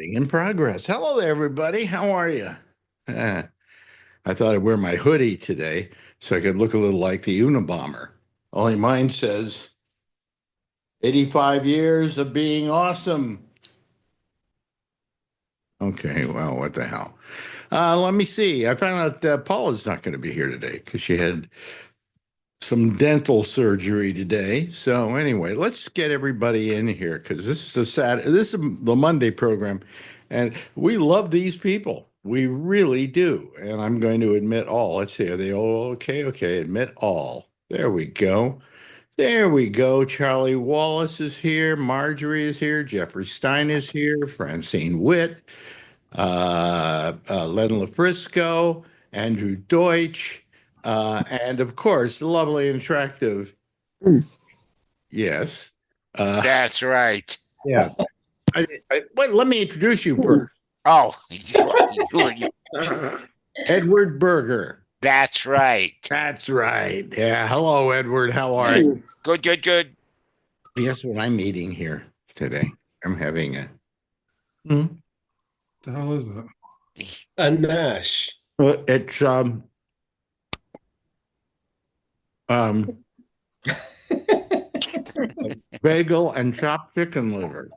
In progress. Hello there, everybody. How are you? I thought I'd wear my hoodie today so I could look a little like the Unabomber. Only mine says 85 years of being awesome. Okay, well, what the hell? Let me see. I found out Paula's not going to be here today because she had some dental surgery today. So anyway, let's get everybody in here because this is the Monday program, and we love these people. We really do. And I'm going to admit all. Let's see. Are they all okay? Okay, admit all. There we go. There we go. Charlie Wallace is here. Marjorie is here. Jeffrey Stein is here. Francine Witt, Len LaFrisco, Andrew Deutsch, and of course, the lovely and attractive. Yes. That's right. Yeah. Wait, let me introduce you first. Oh, Edward Berger. that's right. That's right. Yeah. Hello, Edward. How are you? Good, good, good. Guess what I'm eating here today? I'm having a. The hell is it? A Nash. It's bagel and chopped chicken liver.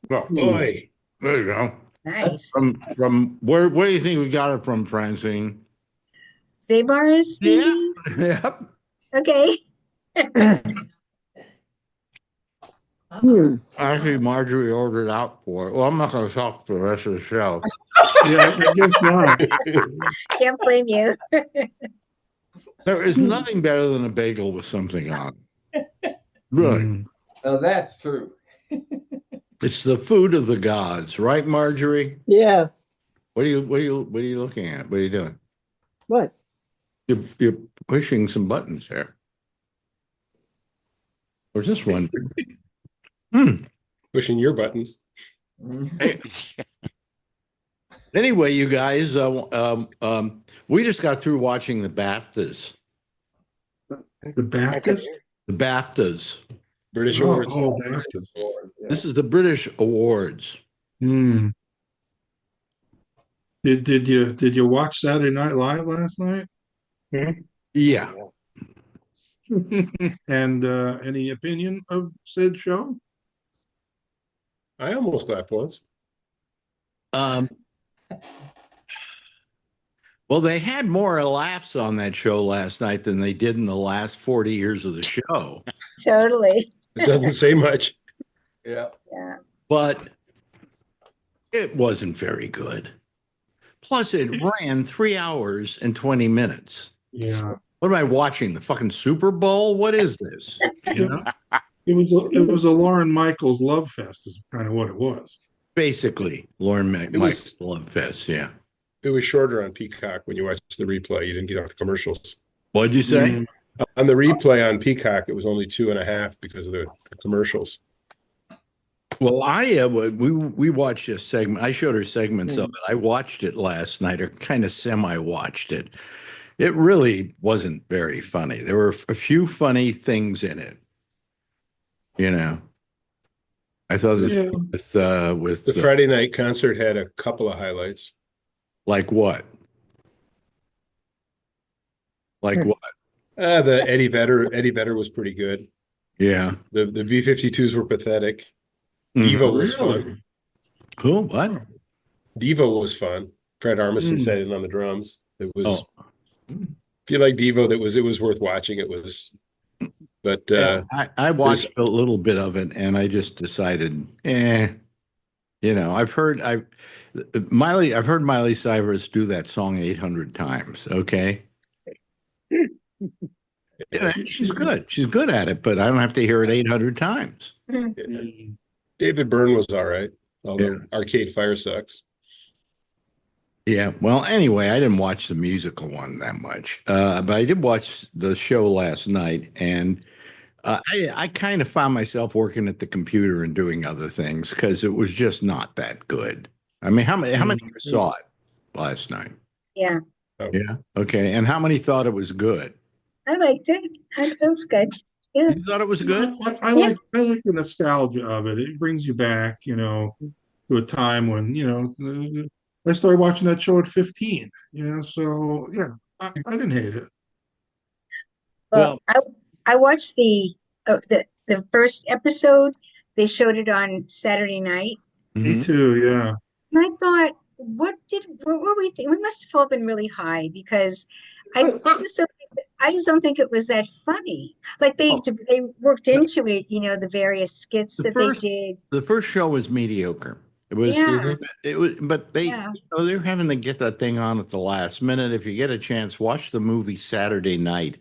Well, Boy. there you go. Nice. From where do you think we got it from, Francine? Zabar's, maybe? Yep. Okay. Actually, Marjorie ordered out for it. Well, I'm not going to talk for the rest of the show. Yeah, I guess not. Can't blame you. There is nothing better than a bagel with something on it. Really. Mm. Oh, that's true. It's the food of the gods, right, Marjorie? Yeah. What are you looking at? What are you doing? What? You're pushing some buttons here. Or just one? Pushing your buttons. Hey. Anyway, you guys, we just got through watching the BAFTAs. The Baptist? The BAFTAs. British Oh, awards. oh, Baptist. This is the British Awards. Hmm. Did you watch Saturday Night Live last night? Yeah. And any opinion of said show? I almost laughed once. Well, they had more laughs on that show last night than they did in the last 40 years of the show. Totally. It doesn't say much. Yeah. Yeah. But it wasn't very good. Plus, it ran 3 hours and 20 minutes. Yeah. What am I watching? The fucking Super Bowl? What is this? You know? It was a Lauren Michaels love fest is kind of what it was. Basically, Lauren Michaels Love Fest, yeah. It was shorter on Peacock when you watched the replay. You didn't get off the commercials. What'd you say? Mm. On the replay on Peacock, it was only 2.5 because of the commercials. Well, we watched a segment. I showed her segments of it. I watched it last night, or kind of semi-watched it. It really wasn't very funny. There were a few funny things in it. You know, I thought Yeah. with The Friday night concert had a couple of highlights. like what? Like what? The Eddie Vedder was pretty good. Yeah. The B-52s were pathetic. Mhm. Devo was Really? fun. Cool. What? Devo was fun. Fred Armisen Mm. sat in on the drums. It was. Oh. If you like Devo, it was worth watching. It was, but Yeah, I watched a little bit of it, and I just decided, you know, I've heard Miley Cyrus do that song 800 times. Okay. Yeah, she's good. She's good at it, but I don't have to hear it 800 times. David Byrne was all right, although Arcade Fire sucks. Yeah. Well, anyway, I didn't watch the musical one that much, but I did watch the show last night, and I kind of found myself working at the computer and doing other things because it was just not that good. I mean, how many of you saw it last night? Yeah. Yeah. Okay. And how many thought it was good? I liked it. I thought it was good. Yeah. You thought it was good? I like the nostalgia of it. It brings you back, you know. to a time when, I started watching that show at 15, so yeah, I didn't hate it. Well, Well, I watched the first episode. They showed it on Saturday night, Me mhm. too, yeah. and I thought, what were we think? We must have all been really high because I just don't think it was that funny. Like Oh, they worked the, into it, the various skits the that they first did. the first show was mediocre. It was Yeah, Mhm. it was, but yeah. they're having to get that thing on at the last minute. If you get a chance, watch the movie Saturday Night,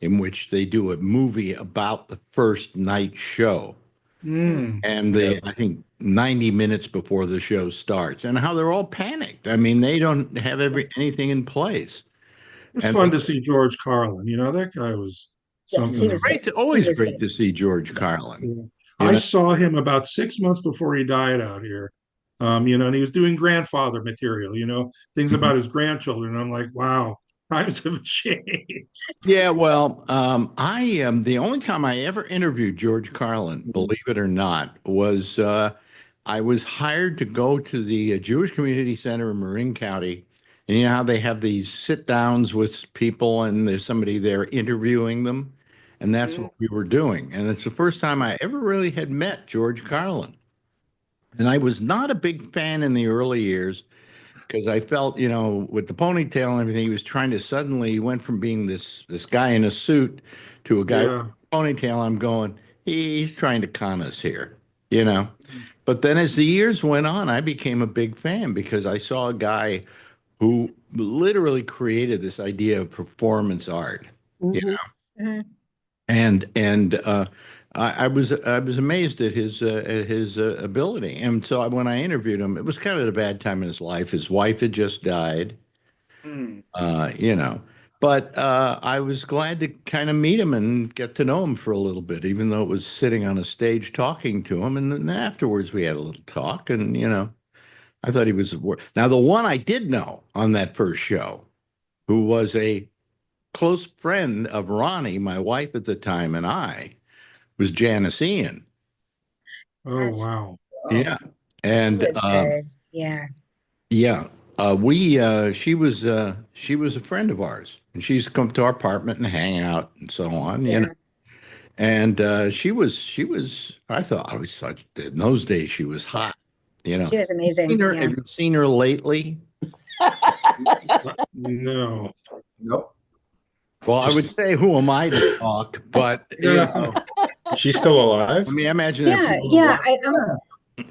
in which they do a movie about the first night show. Mm. And Yeah. I think 90 minutes before the show starts, and how they're all panicked. I mean, they don't have anything in place. It was And fun to see George Carlin. That guy was Yes, something he to was good. He always was great good. to see George Yeah. Carlin. Yeah. You I know, saw him about 6 months before he died out here. And he was doing grandfather material, things about his grandchildren. I'm like, wow, times have changed. yeah. Well, I am the only time I ever interviewed George Carlin, believe it or not, was I was hired to go to the Jewish Community Center in Marin County. And you know how they have these sit downs with people and there's somebody there interviewing them? And that's Mhm. what we were doing. And it's the first time I ever really had met George Carlin. And I was not a big fan in the early years because I felt, with the ponytail and everything, he was trying to suddenly he went from being this guy in a suit to a guy with Yeah. a ponytail. I'm going, he's trying to con us here, you know. But then as the years went on, I became a big fan because I saw a guy who literally created this idea of performance art. Yeah. Mhm. Mhm. And I was amazed at his ability. And so when I interviewed him, it was kind of a bad time in his life. His wife had just died, Mm. uh, you know. But I was glad to kind of meet him and get to know him for a little bit, even though it was sitting on a stage talking to him. And then afterwards, we had a little talk, and I thought he was now the one I did know on that first show, who was a close friend of Ronnie, my wife at the time, and I was Janice Ian. Oh, Yes, wow. Yeah. he And was good. Yeah. yeah, we she was a friend of ours, and she used to come to our apartment and hang out and so on, Yeah. And she was I thought I was such in those days she was Yeah. hot, you know. She was amazing. Yeah. Have you seen her lately? No. Nope. Well, I would say who am I to talk, but Yeah. She's still alive? I mean, I imagine there's Yeah. people Yeah. who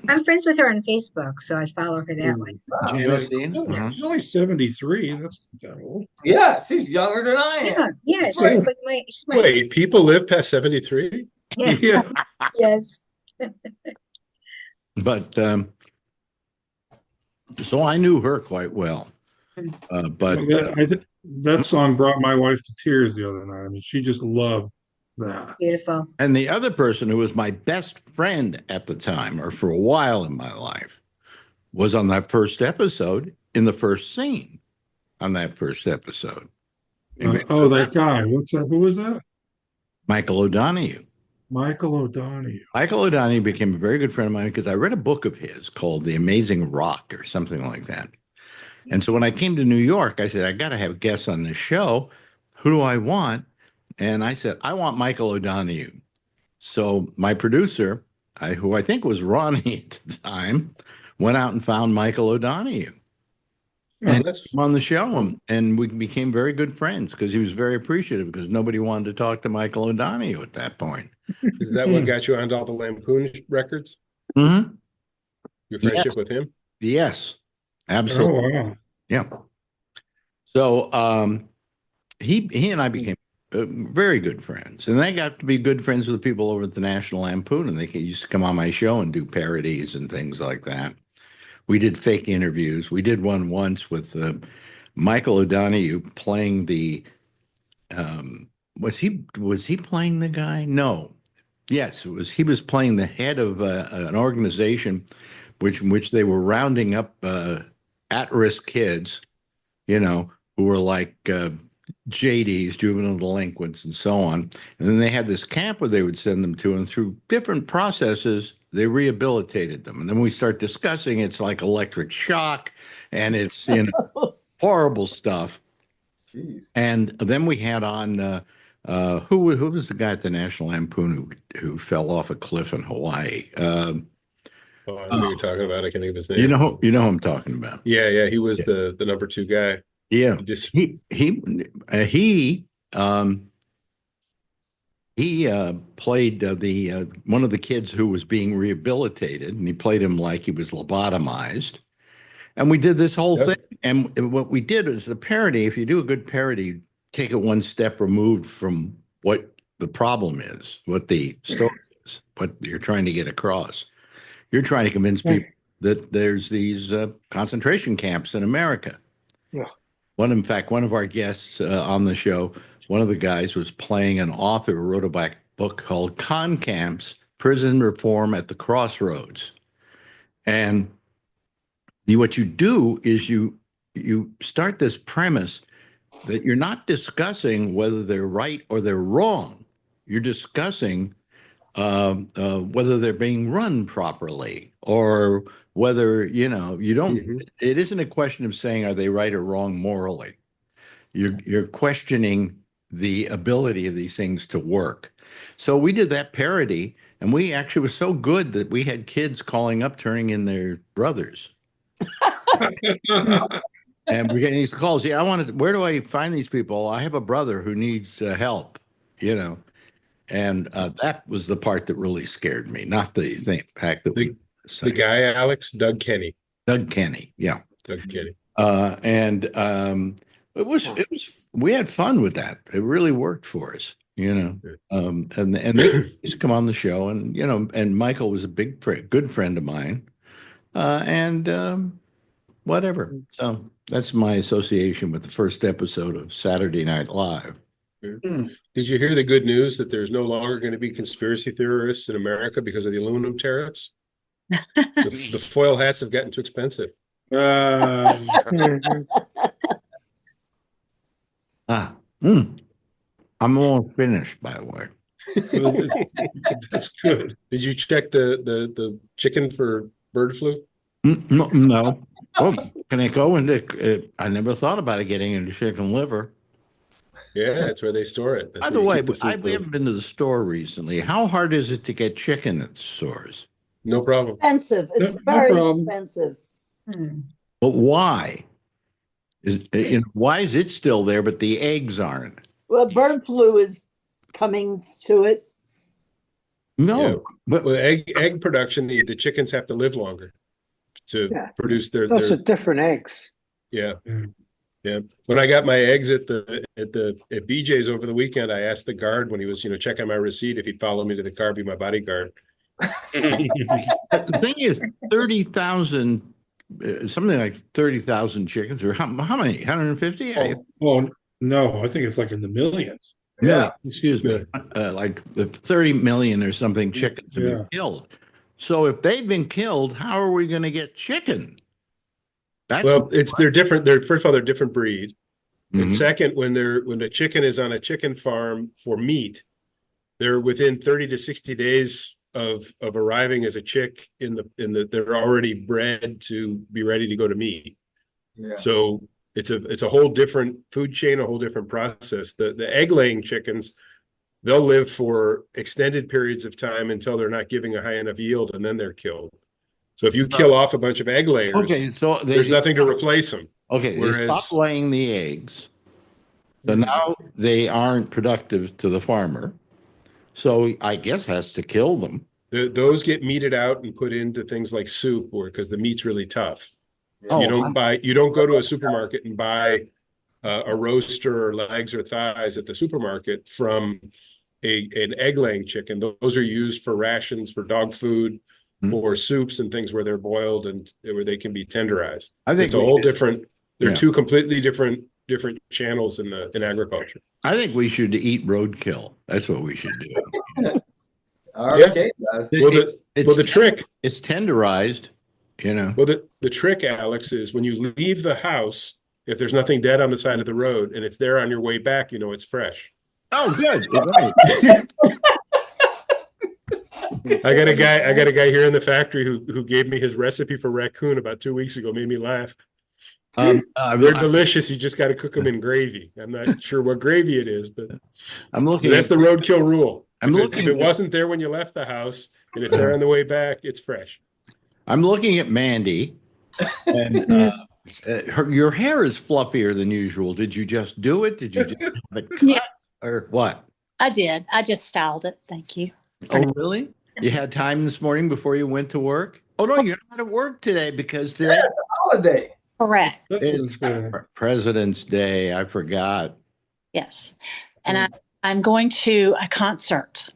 I'm friends with her on Facebook, so I follow her that way. Wow. Janice Ian. Yeah. She's only 73. That's not that old. Yeah, she's younger than I Yeah. am. Yeah. Right. She's my Wait, people live past 73? yeah. Yeah. Yes. But so I knew her quite well. But That song brought my wife to tears the other night. I mean, she just loved that. Beautiful. and the other person who was my best friend at the time, or for a while in my life, was on that first episode in the first scene on that first episode. That guy. What's that? Who was that? Michael O'Donoghue. Michael O'Donoghue. Michael O'Donoghue became a very good friend of mine because I read a book of his called The Amazing Rock or something like that. And so when I came to New York, I said, I got to have guests on this show. Who do I want? And I said, I want Michael O'Donoghue. So my producer, who I think was Ronnie at the time, went out and found Michael O'Donoghue Oh, and That's came on the show. And we became very good friends because he was very appreciative because nobody wanted to talk to Michael O'Donoghue at that point. Is that what got you onto all the Lampoon records? Mm-hmm. Your Yes. friendship with him? Yes, absolutely. wow. Yeah. So he and I became very good friends, and I got to be good friends with the people over at the National Lampoon, and they used to come on my show and do parodies and things like that. We did fake interviews. We did one once with Michael O'Donoghue playing the. Was he playing the guy? No. Yes, it was. He was playing the head of an organization, which they were rounding up at-risk kids, who were like JDs, juvenile delinquents, and so on. And then they had this camp where they would send them to, and through different processes, They rehabilitated them. And then we start discussing it's like electric shock and it's horrible stuff. Jeez. And then we had on who was the guy at the National Lampoon who fell off a cliff in Hawaii? Oh, I know who you're talking about. I can't think of his name. You know who I'm talking about. Yeah, he was the number 2 guy. Yeah, Just he played the one of the kids who was being rehabilitated, and he played him like he was lobotomized. And we did this whole thing. And what we did is the parody. If you do a good parody, take it one step removed from what the problem is, what the story is, what you're trying to get across. You're trying to convince people that there's these concentration camps in America. Yeah. In fact, one of our guests on the show, one of the guys was playing an author who wrote a book called Con Camps, Prison Reform at the Crossroads. And what you do is you start this premise that you're not discussing whether they're right or they're wrong. You're discussing whether they're being run properly or whether, you don't, it isn't a question of saying, are they right or wrong morally? You're questioning the ability of these things to work. So we did that parody, and we actually was so good that we had kids calling up, turning in their brothers. And we're getting these calls. Yeah, where do I find these people? I have a brother who needs help, And that was the part that really scared me, not the fact that the guy, Alex, Doug Kenny. Doug Kenny, yeah. Doug Kenny. We had fun with that. It really worked for us, And they used to come on the show, and and Michael was a good friend of mine, whatever. So that's my association with the first episode of Saturday Night Live. Did you hear the good news that there's no longer going to be conspiracy theorists in America because of the aluminum tariffs? The foil hats have gotten too expensive. I'm all finished, by the way. That's good. Did you check the chicken for bird flu? No. Oh, can I go into? I never thought about it getting into chicken liver. Yeah, that's where they store it. By the way, we haven't been to the store recently. How hard is it to get chicken at the stores? No problem. Expensive. It's very expensive. But why? Why is it still there, but the eggs aren't? Well, bird flu is coming to it. No, Yeah. but Well, egg production, the chickens have to live longer to produce their. Those are different eggs. Yeah. Yeah. When I got my eggs at BJ's over the weekend, I asked the guard when he was, checking my receipt if he'd follow me to the car, be my bodyguard. the thing is, 30,000, something like 30,000 chickens, or how many? 150? Oh, no, I think it's like in the millions. Yeah, excuse me, like 30 million or something chickens have been killed. So if they've been killed, how are we going to get chicken? They're different. First of all, they're different breed. And second, when the chicken is on a chicken farm for meat, they're within 30 to 60 days of arriving as a chick they're already bred to be ready to go to meat. Yeah. So it's a whole different food chain, a whole different process. The egg laying chickens, they'll live for extended periods of time until they're not giving a high enough yield, and then they're killed. So if you kill off a bunch of egg layers, so there's nothing to replace them. Okay, they stop laying the eggs. So now they aren't productive to the farmer. So I guess has to kill them. Those get meated out and put into things like soup, because the meat's really tough. Oh, You don't go to a supermarket and buy a roaster or legs or thighs at the supermarket from an egg laying chicken. Those are used for rations, for dog food, or soups and things where they're boiled and where they can be tenderized. I think it's a whole different. They're two completely different channels in agriculture. I think we should eat roadkill. That's what we should do. Okay. The trick. It's tenderized, Well, the trick, Alex, is when you leave the house, if there's nothing dead on the side of the road and it's there on your way back, it's fresh. Oh, good. Right. I got a guy here in the factory who gave me his recipe for raccoon about 2 weeks ago. Made me laugh. They're delicious. You just got to cook them in gravy. I'm not sure what gravy it is, but that's the roadkill rule. If it wasn't there when you left the house and it's there on the way back, it's fresh. I'm looking at Mandy, and your hair is fluffier than usual. Did you just do it? Did you just have it cut or what? I did. I just styled it. Thank you. Oh, really? You had time this morning before you went to work? Oh, no, you're not at work today because today it's a holiday. Correct. It's President's Day. I forgot. Yes. And I'm going to a concert.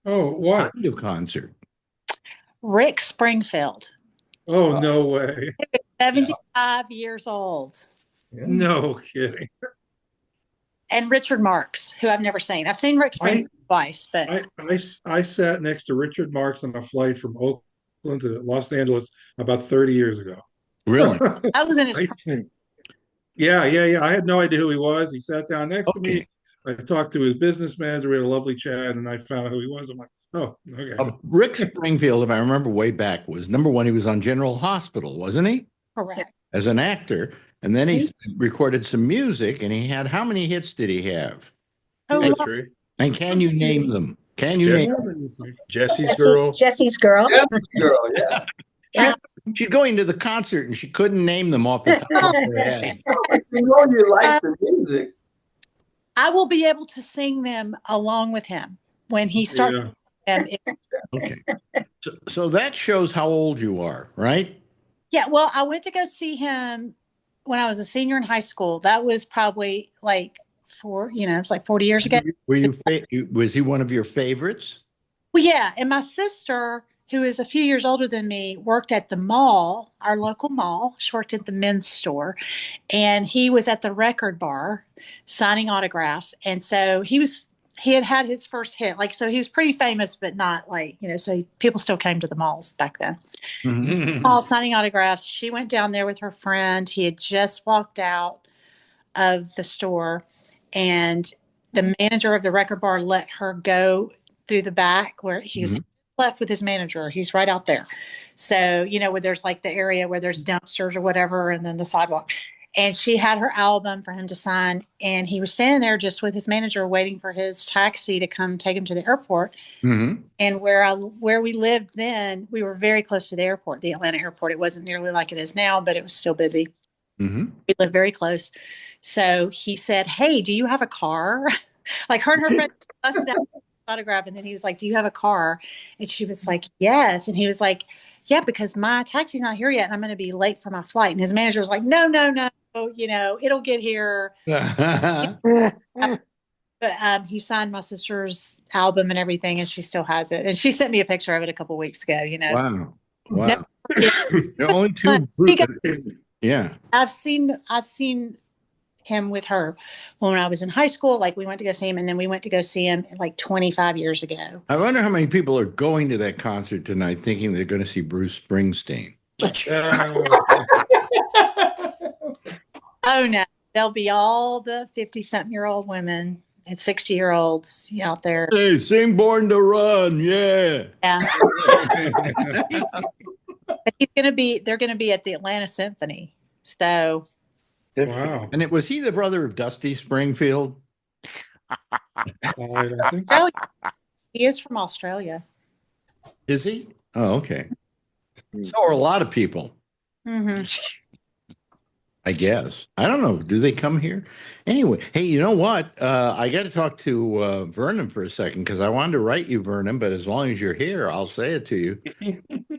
Oh, what? New concert. Rick Springfield. Oh, no way. 75 years old. No kidding. And Richard Marx, who I've never seen. I've seen Rick Springfield twice, but I sat next to Richard Marx on a flight from Oakland to Los Angeles about 30 years ago. Really? I was in his Yeah. I had no idea who he was. He sat down next to me. I talked to his business manager. We had a lovely chat, and I found out who he was. I'm like, oh, okay. Rick Springfield, if I remember way back, was number one. He was on General Hospital, wasn't he? Correct. As an actor. And then he recorded some music, and he had, how many hits did he have? Oh, and can you name them? Can you name them? Jesse's Girl. Jesse's Girl. Jesse's Girl, yeah. She's going to the concert, and she couldn't name them off the top of her head. You know you like the music. I will be able to sing them along with him when he starts. Yeah. Okay. So that shows how old you are, right? Yeah. Well, I went to go see him when I was a senior in high school. That was probably like it's like 40 years ago. Was he one of your favorites? Well, yeah. And my sister, who is a few years older than me, worked at the mall, our local mall. She worked at the men's store, and he was at the record bar signing autographs. And so he had his first hit. So he was pretty famous, but not so people still came to the malls back then. Mm-hmm. All signing autographs. She went down there with her friend. He had just walked out of the store, and the manager of the record bar let her go through the back where he was left with his manager. He's right out there. So, where there's like the area where there's dumpsters or whatever, and then the sidewalk. And she had her album for him to sign, and he was standing there just with his manager waiting for his taxi to come take him to the airport. Mm-hmm. And where we lived then, we were very close to the airport, the Atlanta airport. It wasn't nearly like it is now, but it was still busy. Mm-hmm. We lived very close. So he said, "Hey, do you have a car?" Like her and her friend busted out autograph, and then he was like, "Do you have a car?" And she was like, "Yes." And he was like, "Yeah, because my taxi's not here yet, and I'm going to be late for my flight." And his manager was like, No, it'll get here. But he signed my sister's album and everything, and she still has it. And she sent me a picture of it a couple of weeks ago. Wow. There are only two. Yeah. I've seen him with her when I was in high school. Like we went to go see him, and then we went to go see him like 25 years ago. I wonder how many people are going to that concert tonight thinking they're going to see Bruce Springsteen. Oh no, there'll be all the 50-something-year-old women and 60-year-olds out there. Hey, sing Born to Run. Yeah. Yeah. They're going to be at the Atlanta Symphony. So. Wow. And was he the brother of Dusty Springfield? I don't think so. He is from Australia. Is he? Oh, okay. So are a lot of people. Mm-hmm. I guess. I don't know. Do they come here? Anyway, hey, you know what? I got to talk to Vernon for a second because I wanted to write you, Vernon, but as long as you're here, I'll say it to you.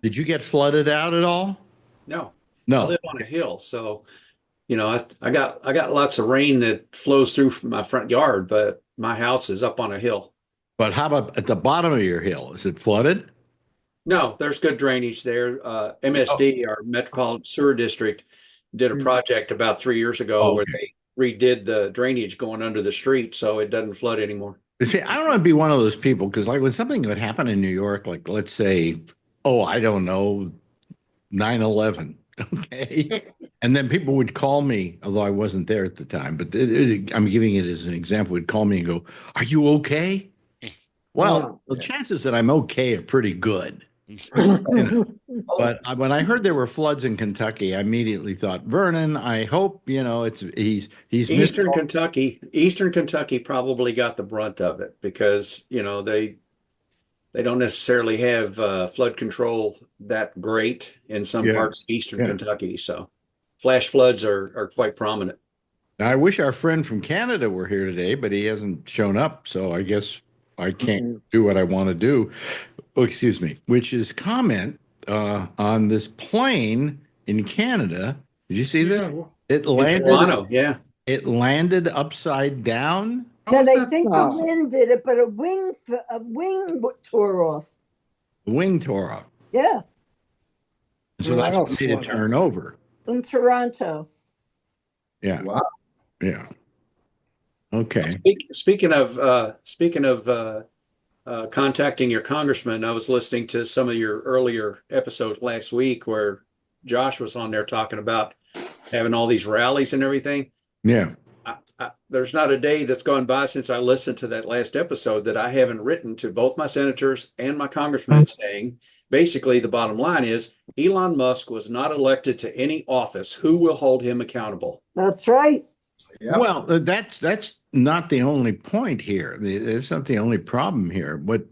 Did you get flooded out at all? No. No. I live on a hill, so I got lots of rain that flows through from my front yard, but my house is up on a hill. But how about at the bottom of your hill? Is it flooded? No, there's good drainage there. MSD, our Metropolitan Sewer District, did a project about 3 years ago where they redid the drainage going under the street, so it doesn't flood anymore. See, I don't want to be one of those people because, like, when something would happen in New York, like, let's say, I don't know, 9/11, okay? And then people would call me, although I wasn't there at the time, but I'm giving it as an example, would call me and go, "Are you okay?" Well, the chances that I'm okay are pretty good. But when I heard there were floods in Kentucky, I immediately thought, Vernon, I hope, he's Eastern Kentucky probably got the brunt of it because, they don't necessarily have flood control that great in some parts of Eastern Kentucky. So flash floods are quite prominent. I wish our friend from Canada were here today, but he hasn't shown up. So I guess I can't do what I want to do. Oh, excuse me, which is comment on this plane in Canada. Did you see that? It landed. Toronto, yeah. It landed upside down. No, they think the wind did it, but a wing tore off. The wing tore off. Yeah. So that's what made it turn over. In Toronto. Yeah. Wow. Yeah. Okay. Speaking of contacting your congressman, I was listening to some of your earlier episodes last week where Josh was on there talking about having all these rallies and everything. Yeah. There's not a day that's gone by since I listened to that last episode that I haven't written to both my senators and my congressmen saying, basically, the bottom line is Elon Musk was not elected to any office. Who will hold him accountable? That's right. Yeah. Well, that's not the only point here. It's not the only problem here. What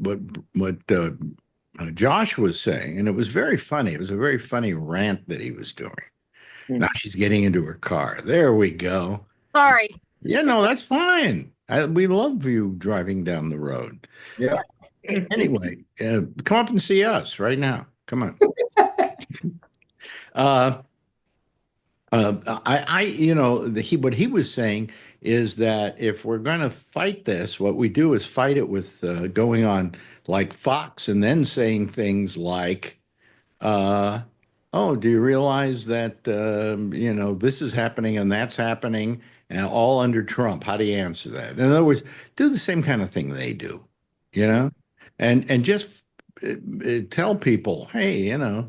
Josh was saying, and it was very funny. It was a very funny rant that he was doing. Now she's getting into her car. There we go. Sorry. Yeah, no, that's fine. We love you driving down the road. Yeah. Anyway, come up and see us right now. Come on. What he was saying is that if we're going to fight this, what we do is fight it with going on like Fox and then saying things like, oh, do you realize that, this is happening and that's happening and all under Trump? How do you answer that? In other words, do the same kind of thing they do, and just tell people, hey, have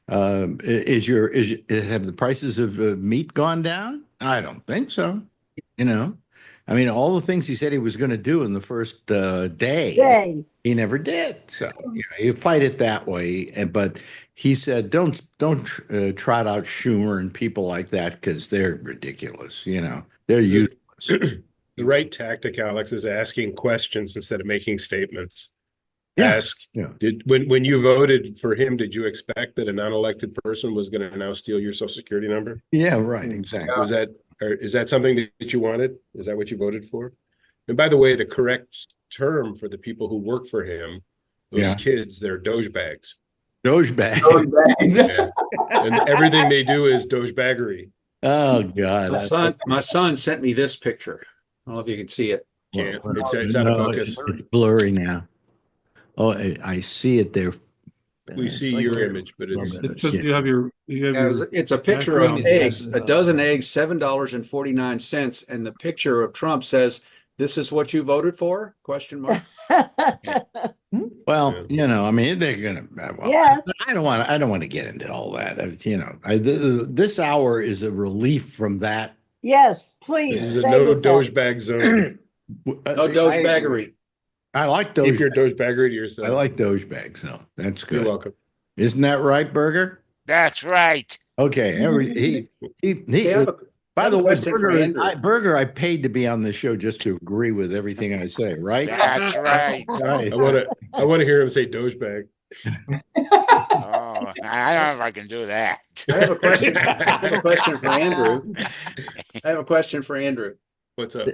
the prices of meat gone down? I don't think so. I mean, all the things he said he was going to do in the first day, he never did. So you fight it that way. But he said, don't trot out Schumer and people like that because they're ridiculous. They're useless. The right tactic, Alex, is asking questions instead of making statements. Yeah. Ask, when you voted for him, did you expect that a non-elected person was going to now steal your social security number? Yeah, right. Exactly. Is that something that you wanted? Is that what you voted for? And by the way, the correct term for the people who work for him, those kids, they're dogebags. Dogebags. Yeah. And everything they do is dogebaggery. Oh, God. My son sent me this picture. I don't know if you can see it. Yeah, it's out of focus. It's blurry now. Oh, I see it there. We see your image, but it's because you have your it's a picture of eggs, a dozen eggs, $7.49, and the picture of Trump says, "This is what you voted for?" ? Well, I mean, they're gonna. Well, I don't want to get into all that. This hour is a relief from that. Yes, please. This is a no dogebag zone. No dogebaggery. I like Doge. Keep your Dogebaggery to yourself. I like Dogebags, so that's good. You're welcome. Isn't that right, Berger? That's right. Okay. By the way, Berger, I paid to be on this show just to agree with everything I say, right? That's right. Right. I want to hear him say Dogebag. Oh, I don't know if I can do that. I have a question for Andrew. I have a question for Andrew. What's up?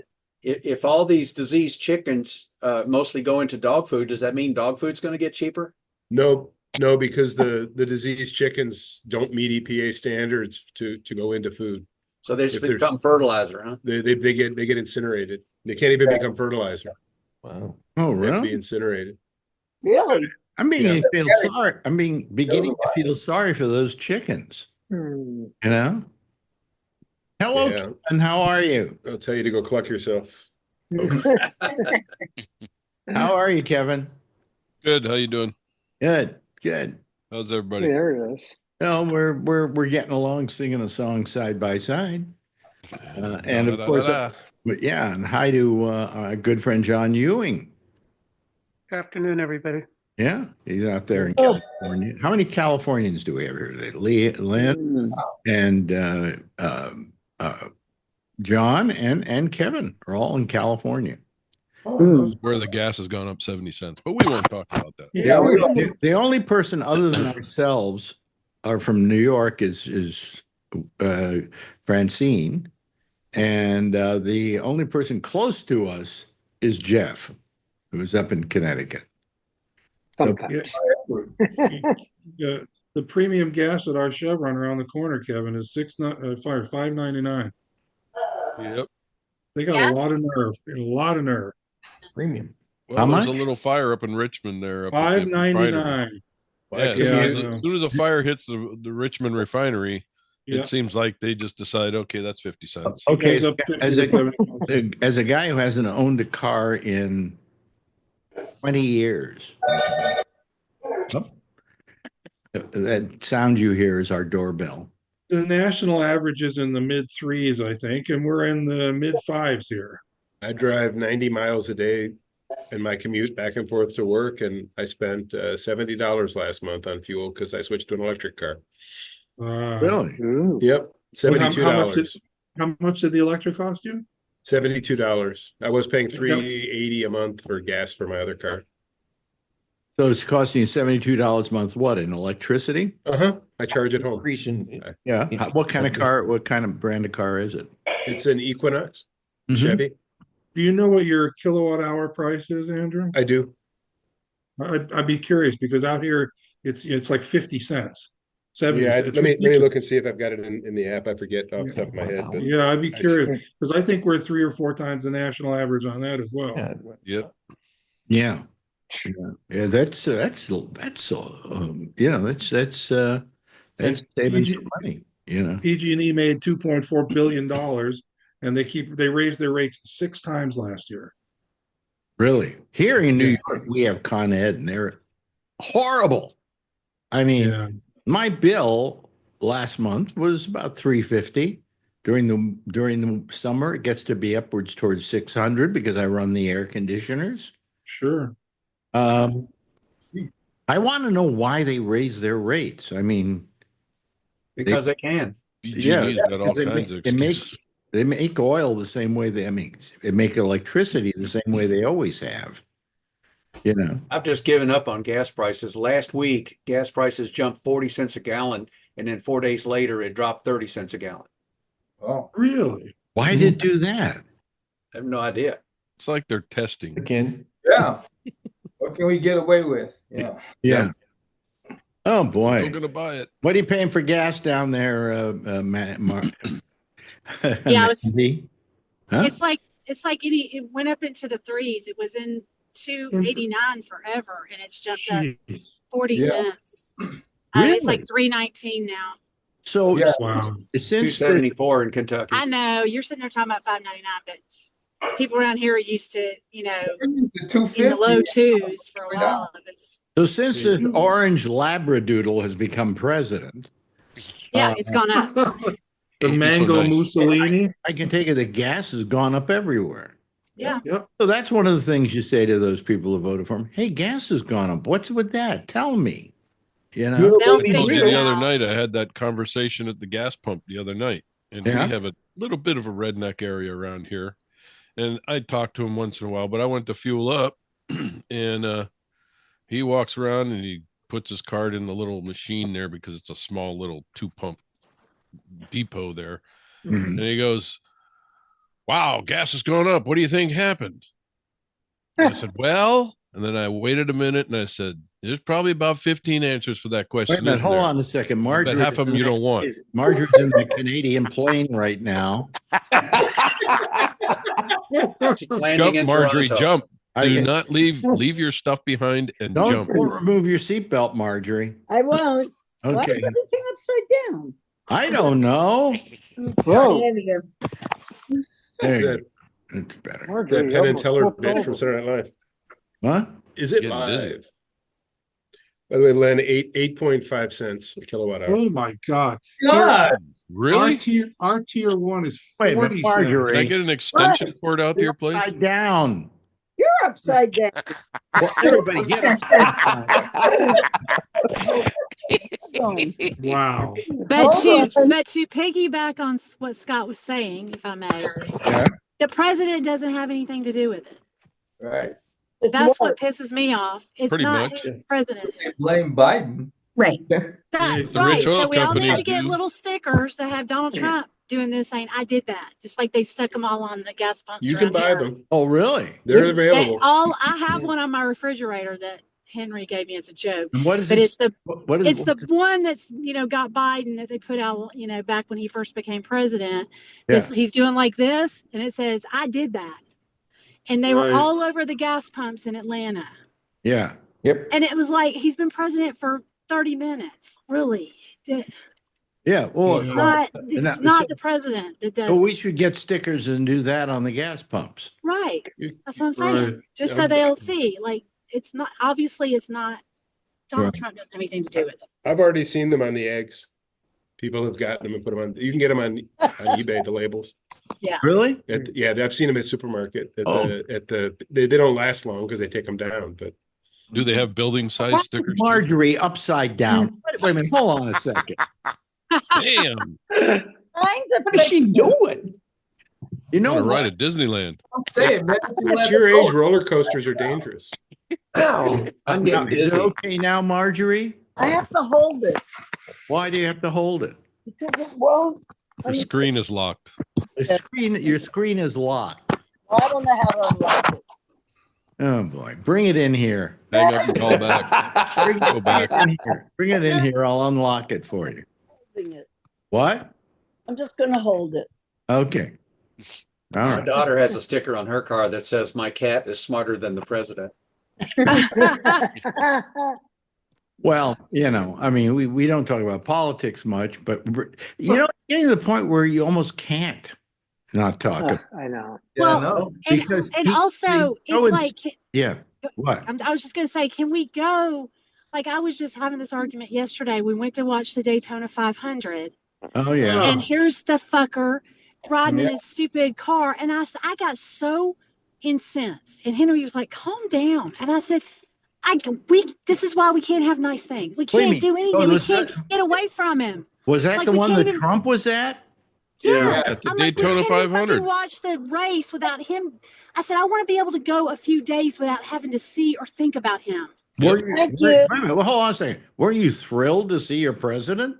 If all these diseased chickens mostly go into dog food, does that mean dog food's going to get cheaper? No, because the diseased chickens don't meet EPA standards to go into food. So they just become fertilizer, huh? They get incinerated. They can't even become fertilizer. Wow. Oh, really? They have to be incinerated. Really? I'm beginning to feel sorry. I'm beginning to feel sorry for those chickens. Hello, Kevin. How are you? I'll tell you to go cluck yourself. How are you, Kevin? Good. How you doing? Good. How's everybody? There it is. Well, we're getting along, singing a song side by side, and of course, and hi to our good friend John Ewing. afternoon, everybody. Yeah, he's out there in California. How many Californians do we have here today? Lynn, and John and Kevin are all in California. Where the gas has gone up 70 cents, but we won't talk about that. Yeah, the only person other than ourselves are from New York is Francine, and the only person close to us is Jeff, who's up in Connecticut. The premium gas at our Chevron around the corner, Kevin, is $5.99. Yep. They got a lot of nerve. A lot of nerve. Premium. Well, How there's much? a little fire up in Richmond there. Up at the $5.99. refinery. Yeah, as soon as a fire hits the Richmond refinery, it seems like they just decide, okay, that's 50 cents. Okay, as a guy who hasn't owned a car in 20 years, that sound you hear is our doorbell. The national average is in the mid threes, I think, and we're in the mid fives here. I drive 90 miles a day in my commute back and forth to work, and I spent $70 last month on fuel because I switched to an electric car. Really? Yep, $72. How much did the electric cost you? $72. I was paying $380 a month for gas for my other car. So it's costing you $72 a month. What, in electricity? I charge at home. Yeah. What kind of car? What kind of brand of car is it? It's an Equinox Chevy. Do you know what your kilowatt hour price is, Andrew? I do. I'd be curious because out here it's like 50 cents. 70 Yeah, cents. let me look and see if I've got it in the app. I forget off the top of my head. But yeah, I'd be curious because I think we're 3 or 4 times the national average on that as well. Yep. Yeah. Yeah. That's saving some money. PG&E made $2.4 billion, and they raised their rates 6 times last year. Really? Here in New York, we have Con Ed, and they're horrible. I mean, my bill last month was about $350. During the summer, it gets to be upwards towards $600 because I run the air conditioners. Sure. I want to know why they raise their rates. I mean, because they can. PG&E's got all kinds of excuses. They make oil the same way they make electricity the same way they always have. I've just given up on gas prices. Last week, gas prices jumped 40 cents a gallon, and then 4 days later, it dropped 30 cents a gallon. Oh, really? Why did it do that? I have no idea. It's like they're testing. Again. Yeah. What can we get away with? Yeah. Oh boy. I'm gonna buy it. What are you paying for gas down there, Mark? Yeah, Huh? it's like it went up into the threes. It was in 289 forever, and it's jumped up 40 cents. It's like 319 now. So since 274 in Kentucky. I know you're sitting there talking about 599, but people around here are used to, in the low twos for a while. So since the orange Labradoodle has become president, it's gone up. The mango Mussolini. I can take it. The gas has gone up everywhere. Yeah. Yep. So that's one of the things you say to those people who voted for him. Hey, gas has gone up. What's with that? Tell me. I told you the other night, I had that conversation at the gas pump the other night, and we have a little bit of a redneck area around here, and I talk to him once in a while, but I went to fuel up, and he walks around and he puts his card in the little machine there because it's a small little 2-pump depot there, and he goes, "Wow, gas has gone up. What do you think happened?" And I said, "Well," and then I waited a minute and I said, "There's probably about 15 answers for that question." Wait a minute, hold on a second. Marjorie, half of them you don't want. Marjorie's in the Canadian plane right now. Jump, Marjorie, jump. Do not leave your stuff behind and jump. Don't remove your seatbelt, Marjorie. I won't. Okay. Why is everything upside down? I don't know. Whoa. There we go. There you go. It's better. That Penn and Teller bit from Saturday Night Live. What? Is it live? By the way, Len, 8.5 cents a kilowatt hour. Oh my God! Really? Our tier 1 is 40 Wait a minute, Marjorie. Can I get an extension cord out to your place? Upside down. You're upside down. Well, everybody get Wow. But Hold to on. but to piggyback on what Scott was saying, if I may, Yeah. the president doesn't have anything to do with it. Right. It's That's more- what pisses me off. It's Pretty not much. who the president is. Blame Biden. Right. That, The right. rich oil So we all need companies to get do. little stickers that have Donald Trump doing this, saying I did that, just like they stuck them all on the gas pumps. You can around buy here. them. Oh, really? They're They available. all. I have one on my refrigerator that Henry gave me as a joke. And what is But it? it's the What is it's the one that's got Biden that they put out back when he first became president. Yeah. He's doing like this, and it says I did that, and they were Right. all over the gas pumps in Atlanta, Yeah. Yep. and it was like he's been president for 30 minutes. Really, Yeah. Well, it's Yeah. not that- it's not so- the president that does But it. we should get stickers and do that on the gas pumps. Right. That's what I'm saying. Right. Just so they'll see, like it's not it's not Donald Right. Trump doesn't have anything to do with it. I've already seen them on the eggs. People have gotten them and put them on. You can get them on eBay, the labels. Really? Yeah, I've seen them at supermarket. Oh. They don't last long because they take them down. But Do they have building size stickers? Marjorie upside down. Wait a minute. Hold on a second. Damn. What is she doing? You know I want to what? ride at Disneyland. I'm saying, man. at your age, roller coasters are dangerous. Ow, I'm Now, getting is it dizzy. okay now, Marjorie? I have to hold it Why do you have to hold it? because it won't. Your screen is locked. Your screen is locked. I don't know how to unlock it. Oh boy. Bring it in here. Hang up and call back. Go back. Bring it in here. I'll unlock it for you. Holding it. What? I'm just going to hold it. Okay. All My right. daughter has a sticker on her car that says, "My cat is smarter than the president." Well, I mean, we don't talk about politics much, but it's getting to the point where you almost can't not talk about I know. Well, no. and, because and he- also he- oh, it's like yeah. What? I was just going to say, can we go? Like I was just having this argument yesterday. We went to watch the Daytona 500, Oh yeah. and here's the fucker riding in his stupid car, and I got so incensed, and Henry was like, "Calm down," and I said, this is why we can't have nice things. We What do you can't mean? do anything. Oh, we was that- can't get away from him. Was that Like, the we one can't that even- Trump was at? Yes. At the I'm like, we Daytona can't even 500. fucking watch the race without him. I said, I want to be able to go a few days without having to see or think about him. Were you, Thank were- you. wait a minute, well, hold on a second. Were you thrilled to see your president?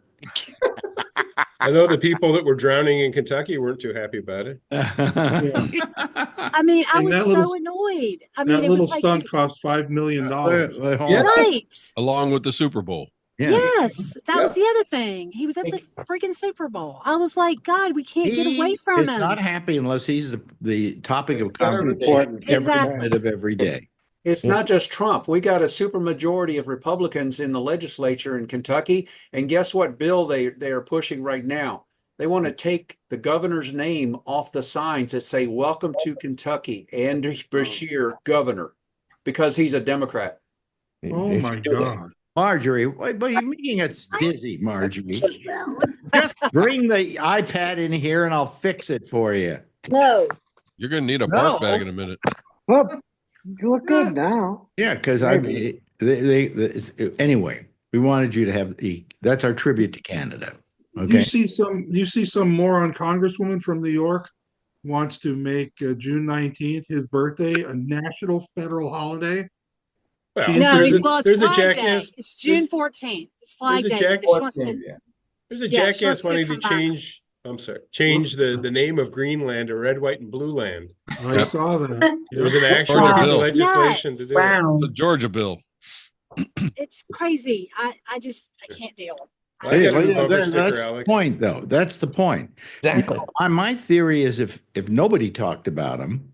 I know the people that were drowning in Kentucky weren't too happy about it. I mean, I And was that so little- annoyed. I That mean, it little was like, stunt cost $5 million. Wait, hold on. Yeah. right. Along with the Super Bowl. Yeah. Yes, that was the other thing. He was at the freaking Super Bowl. I was like, God, we can't get away from is him. not happy unless he's the topic of very conversation important. every Exactly. minute of every day. It's not just Trump. We got a supermajority of Republicans in the legislature in Kentucky, and guess what bill they are pushing right now? They want to take the governor's name off the signs that say "Welcome to Kentucky, Andy Beshear, Governor," because he's a Democrat. Oh my God. Marjorie, but you're making us dizzy, Marjorie. Just bring the iPad in here and I'll fix it for you. No. You're going to need a No. bark bag in a minute. Well, you look good now. Yeah, because anyway, we wanted you to have that's our tribute to Canada. You Okay. see some moron congresswoman from New York wants to make June 19th, his birthday, a national federal holiday. Well, No, there's it's there's a Flag Day. jackass. It's June 14th. It's Flag there's a Day. jack- She wants to, There's a Yeah, she wants jackass to wanting to combine. change the name of Greenland to Red, White, and Blue Land. I Yep. saw that. There was an Yeah. actual Georgia piece of bill. legislation to do it. Wow. The Georgia bill. it's crazy. I can't deal. I Hey, got well, a bumper that's sticker, the Alex. point, though. That's the point. Exactly. My theory is if nobody talked about him,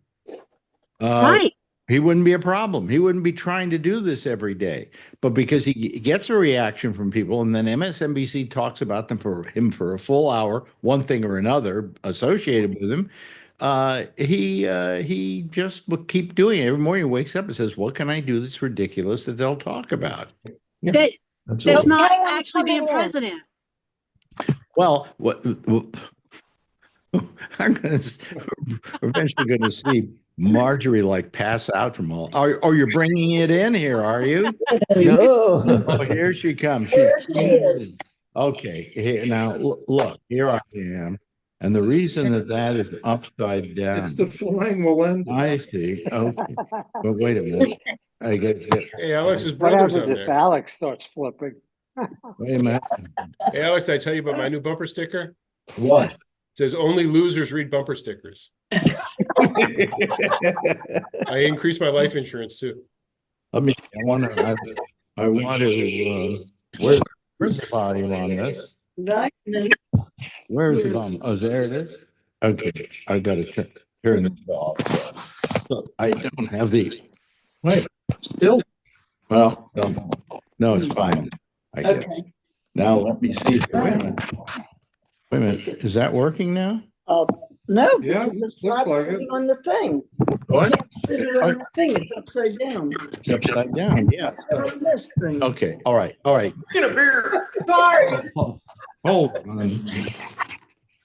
Right. he wouldn't be a problem. He wouldn't be trying to do this every day. But because he gets a reaction from people, and then MSNBC talks about them for a full hour, one thing or another associated with him, he just will keep doing it. Every morning he wakes up and says, "What can I do that's ridiculous that they'll talk about?" That's not Okay, I'm actually being coming in. president. Well, I'm going to eventually going to see Marjorie like pass out from all. Oh, you're bringing it in here, are you? No. Oh, here she comes. There she is. Okay, here, now look, here I am. And the reason that is upside down. It's the flying Melinda. I see. Okay. But wait a minute. I get it. Hey, Alex's What brother's happens on if there. Alex starts flipping? Wait a minute. Hey, Alex, did I tell you about my new bumper sticker? What? It says only losers read bumper stickers. I increased my life insurance too. Let me. I want to. Where's the volume on this? Where is the volume? Oh, there it is. Okay, I got to turn this off. I don't have the. Wait, still. Well, no, it's fine. I guess. Okay. Now let me see. Wait a minute. Wait a minute. Is that working now? No, Yeah, it's looks not like sitting it. on the thing. What? You can't sit it on the thing. It's upside down. It's upside down. Yeah. Sit on this thing. Okay. All right. All right. Get a beer. Sorry. Hold on.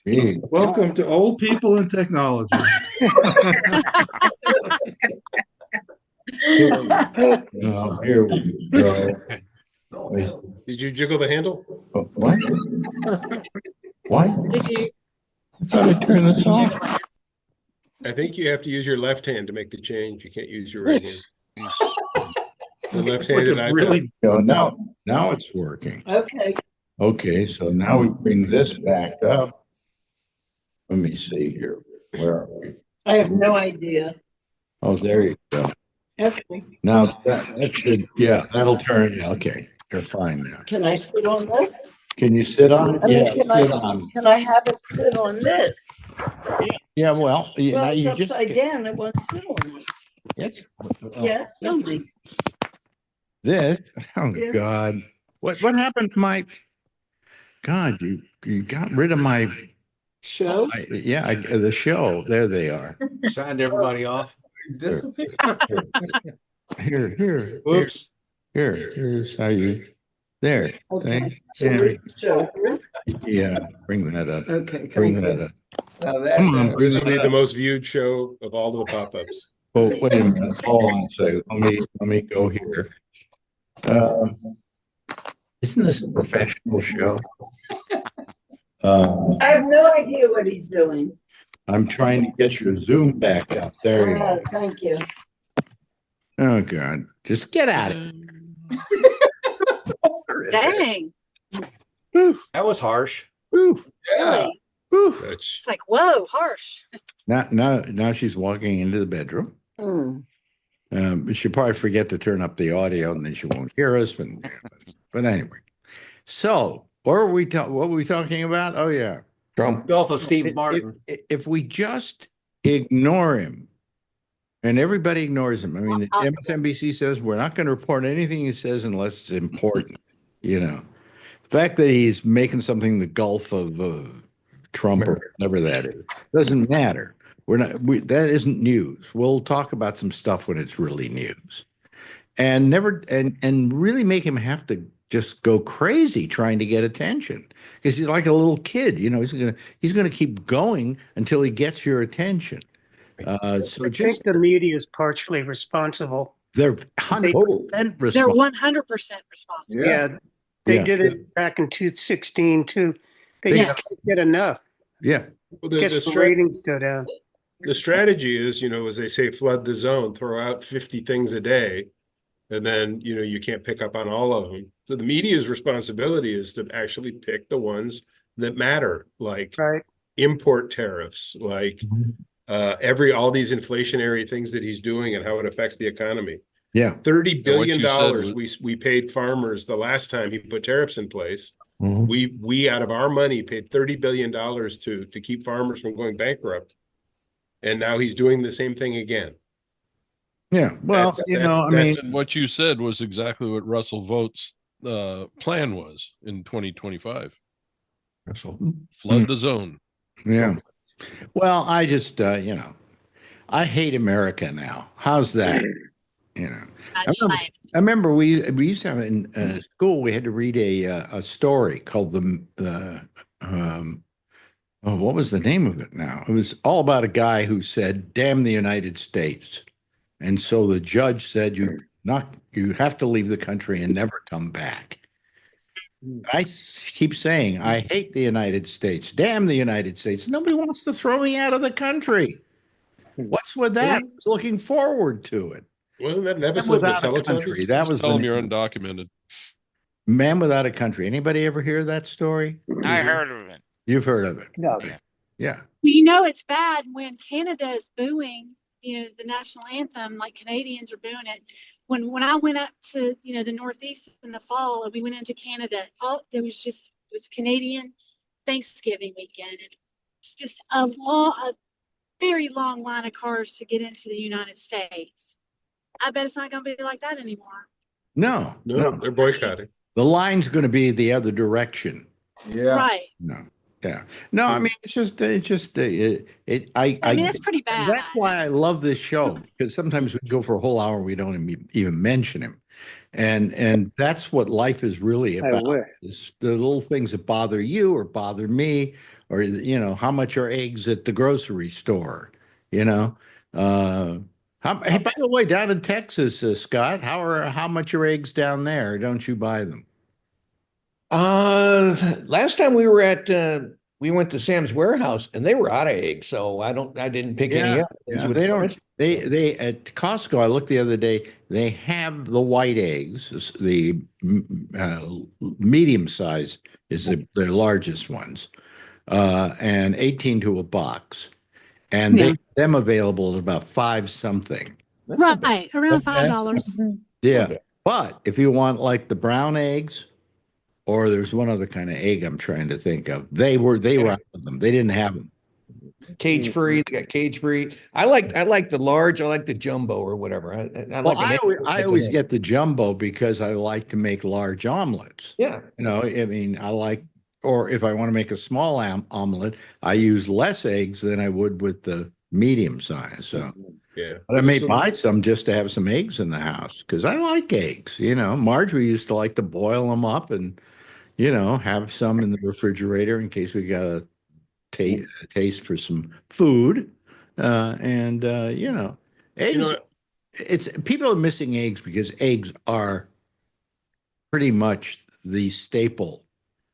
Gee. Welcome to Old People in Technology. Oh, here we go. Wait, Did you jiggle the handle? what? What? Did you? I thought I turned this off. I think you have to use your left hand to make the change. You can't use your right hand. The left-handed iPad. Really? No, now it's working. Okay. Okay, so now we bring this back up. Let me see here. Where are we? I have no idea. Oh, there you go. Okay. Now that should, yeah, that'll turn. Okay, you're fine now. Can I sit on this? Can you sit on it? I mean, Yeah, can sit on. can I have it sit on this? Yeah, well, yeah, now Well, it's you just. upside down. It won't sit on it. Yes. Yeah, tell me. This, oh Yeah. God, what happened to my, God, you got rid of my, Show? the show, there they are. Signed everybody off. Here, Whoops. here's how you, there. Okay. Thank- So yeah, where's the show? yeah, bring that up, Okay. bring that up. Now that, Come on, bring This will that be the up. most viewed show of all the pop-ups. Oh, wait a minute, hold on a second, let me go here. Isn't this a professional show? I have no idea what he's doing. I'm trying to get your Zoom back up. There you go. Thank you. Oh, God, just get at it. Dang. That was harsh. Whew, Really? whew. That's It's like, whoa, harsh. Now she's walking into the bedroom. She'll probably forget to turn up the audio and then she won't hear us. But anyway, so what were we talking about? Oh, yeah. Trump. Golf of Steve Martin. If we just ignore him, and everybody ignores him. I mean, the MSNBC says we're not going to report anything he says unless it's important. You know, the fact that he's making something the Gulf of Trump or whatever that is doesn't matter. That isn't news. We'll talk about some stuff when it's really news, and really make him have to just go crazy trying to get attention because he's like a little kid. You know, he's gonna keep going until he gets your attention. So I think the media is partially responsible. They're 100% responsible. They're 100% responsible. Yeah, they Yeah. did it back in 2016 too. They just can't get enough. Yeah. well, Guess the ratings go down. the strategy is, as they say, flood the zone, throw out 50 things a day, and then, you can't pick up on all of them. So the media's responsibility is to actually pick the ones that matter, like import tariffs, like all these inflationary things that he's doing and how it affects the economy. Yeah. $30 billion was- we paid farmers the last time he put tariffs in place. We out of our money paid $30 billion to keep farmers from going bankrupt. And now he's doing the same thing again. Yeah. Well, And what you said was exactly what Russell Vought's plan was in 2025. Russell. Flood the zone. Yeah. Well, I just, I hate America now. How's that? I remember we used to have in school, we had to read a story called Oh, what was the name of it now? It was all about a guy who said, "Damn the United States." And so the judge said, you have to leave the country and never come back. Keep saying, I hate the United States. Damn the United States. Nobody wants to throw me out of the country. What's with that? I was looking forward to it. Wasn't that an episode Without of the a country. Teletubbies? That was Tell the them you're name. undocumented. Man Without a Country. Anybody ever hear that story? I heard of it. You've heard of it. No. Yeah. Well, you know it's bad when Canada is booing, the national anthem, like Canadians are booing it. When I went up to, the Northeast in the fall and we went into Canada, it was Canadian Thanksgiving weekend. And it's just a very long line of cars to get into the United States. I bet it's not going to be like that anymore. No, they're boycotting. The line's going to be the other direction. Yeah. Right. No. Yeah. No, I mean, I mean, that's pretty bad. That's why I love this show, because sometimes we go for a whole hour and we don't even mention him. And that's what life is really about. Is the little things that bother you or bother me, or, how much are eggs at the grocery store, Hey, by the way, down in Texas, Scott, how much are eggs down there? Or don't you buy them? Last time we were we went to Sam's Warehouse and they were out of eggs, so I didn't pick any up. Yeah, they at Costco, I looked the other day, they have the white eggs, the medium size is the largest ones, and 18 to a box. And they have them available at about $5 something. Right, around $5. Yeah. But if you want like the brown eggs, or there's one other kind of egg I'm trying to think of, they were out of them. They didn't have them. Cage free. They got cage free. I like the large. I like the jumbo or whatever. I always get the jumbo because I like to make large omelets. Yeah. I mean, or if I want to make a small omelet, I use less eggs than I would with the medium size. So, yeah. But I may buy some just to have some eggs in the house because I like eggs. Marjorie used to like to boil them up and, have some in the refrigerator in case we got a taste for some food. Eggs. It's people are missing eggs because eggs are pretty much the staple.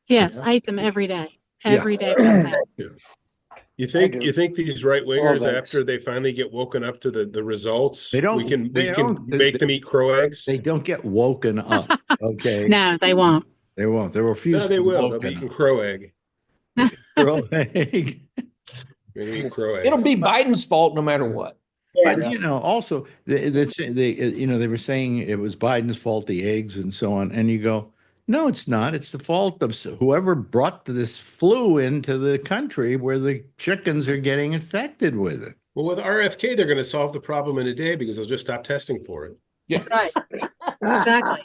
Yes, I eat them every day. Every day. You think these right wingers, after they finally get woken up to the results, we can make them eat crow eggs? They don't get woken up. Okay. No, they won't. They won't. They refuse. No, they will. They'll be eating crow egg. Crow egg. Crow egg. It'll be Biden's fault no matter what. But also they were saying it was Biden's fault, the eggs and so on, and you go, no, it's not. It's the fault of whoever brought this flu into the country where the chickens are getting infected with it. Well, with RFK, they're going to solve the problem in a day because they'll just stop testing for it. Yeah, right. Exactly.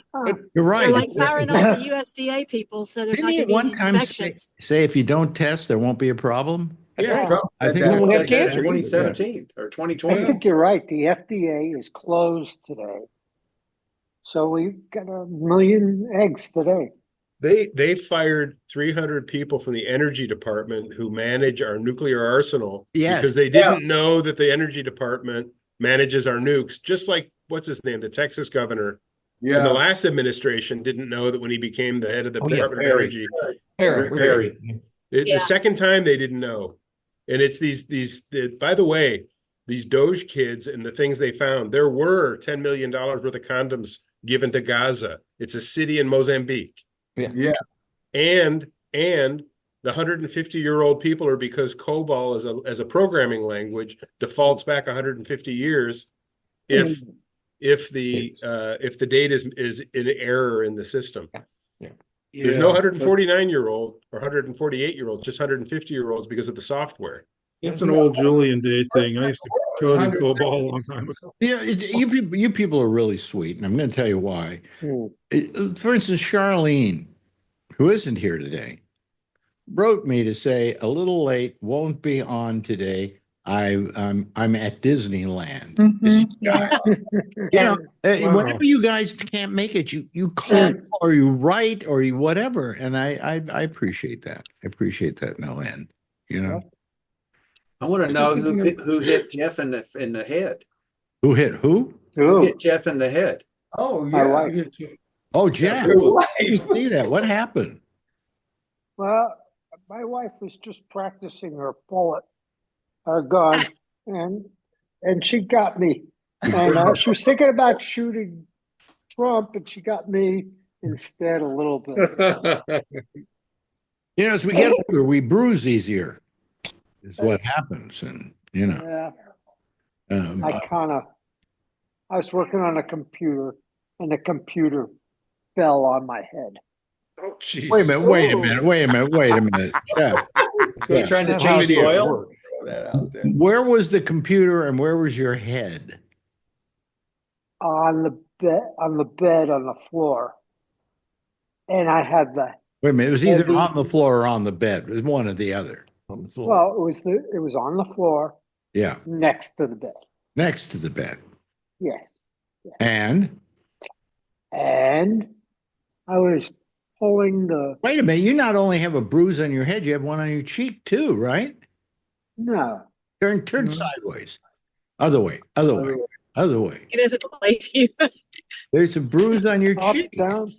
You're right. They're like firing off the USDA people, so there's not going to be one time inspections. say if you don't test, there won't be a problem. Yeah, I think we won't have cancer. 2017 or 2020. I think you're right. The FDA is closed today. So we got 1 million eggs today. They fired 300 people from the energy department who manage our nuclear arsenal because they didn't know that the energy department manages our nukes, just like what's his name, the Texas governor. Yeah. In the last administration didn't know that when he became the head of the Department of Energy. Perry. The second time they didn't know. And it's by the way, these Doge kids and the things they found, there were $10 million worth of condoms given to Gaza. It's a city in Mozambique. Yeah. And the 150-year-old people are because COBOL as a programming language defaults back 150 years if the date is in error in the system. Yeah. There's no 149-year-old or 148-year-olds, just 150-year-olds because of the software. It's an old Julian Day thing. I used to code in COBOL a long time ago. Yeah, you people are really sweet, and I'm going to tell you why. For instance, Charlene, who isn't here today, wrote me to say a little late, won't be on today. I'm at Disneyland. Whenever you guys can't make it, you call or you write or you whatever, and I appreciate that. I appreciate that no end. you know. I want to know who hit Jeff in the head. Who hit who? Who hit Jeff in the head? Oh, My yeah. wife. Oh, Jeff. Your Let me wife. see that. What happened? Well, my wife was just practicing her bullet, her gun, and she got me. And she was thinking about shooting Trump, and she got me instead a little bit. You know, as we get older, we bruise easier, is what happens. And, you know. Yeah. I was working on a computer, and the computer fell on my head. Oh, jeez. Wait a minute, Jeff. You're trying to change the oil? Throw that out there. Where was the computer and where was your head? On the bed on the floor, and I had the. Wait a minute. It was either on the floor or on the bed. It was one or the other. On the floor. Well, it was on the floor. Yeah. Next to the bed. Next to the bed. Yes. And I was pulling the. Wait a minute. You not only have a bruise on your head, you have one on your cheek too, right? No. Turn sideways. Other way. He doesn't believe you. There's a bruise on your Up, cheek. down.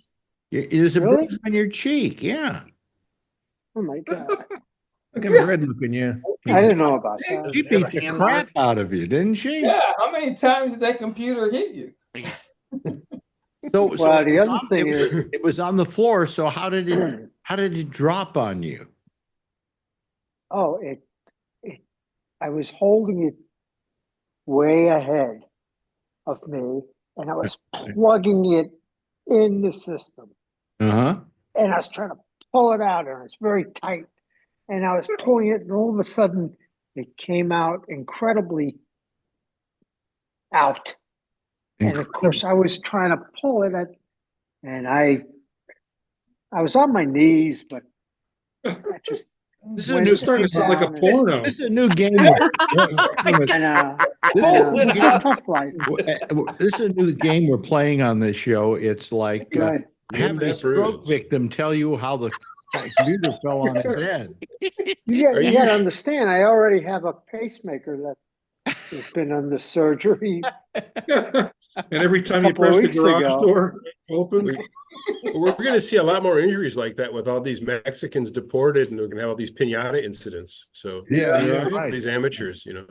There's a Really? bruise on your cheek. Yeah. Oh my God. Look at red looking, yeah. I didn't know about that. She beat the crap out of you, didn't she? Yeah. How many times did that computer hit you? So Well, the other thing is, it was on the floor. So how did it drop on you? oh, I was holding it way ahead of me, and I was plugging it in the system, Uh-huh. and I was trying to pull it out, and it's very tight, and I was pulling it, and all of a sudden, it came out incredibly out. And of course, I was trying to pull it, and I was on my knees, but I just. This is starting to sound like a porno. This is a new game. It's a tough life. This is a new game we're playing on this show. It's like Right. have a stroke victim tell you how the computer fell on his head. You got to understand, I already have a pacemaker that has been under surgery. And every time you press the garage door, it opens. We're going to see a lot more injuries like that with all these Mexicans deported, and we're going to have all these piñata incidents. So right. These amateurs, you know.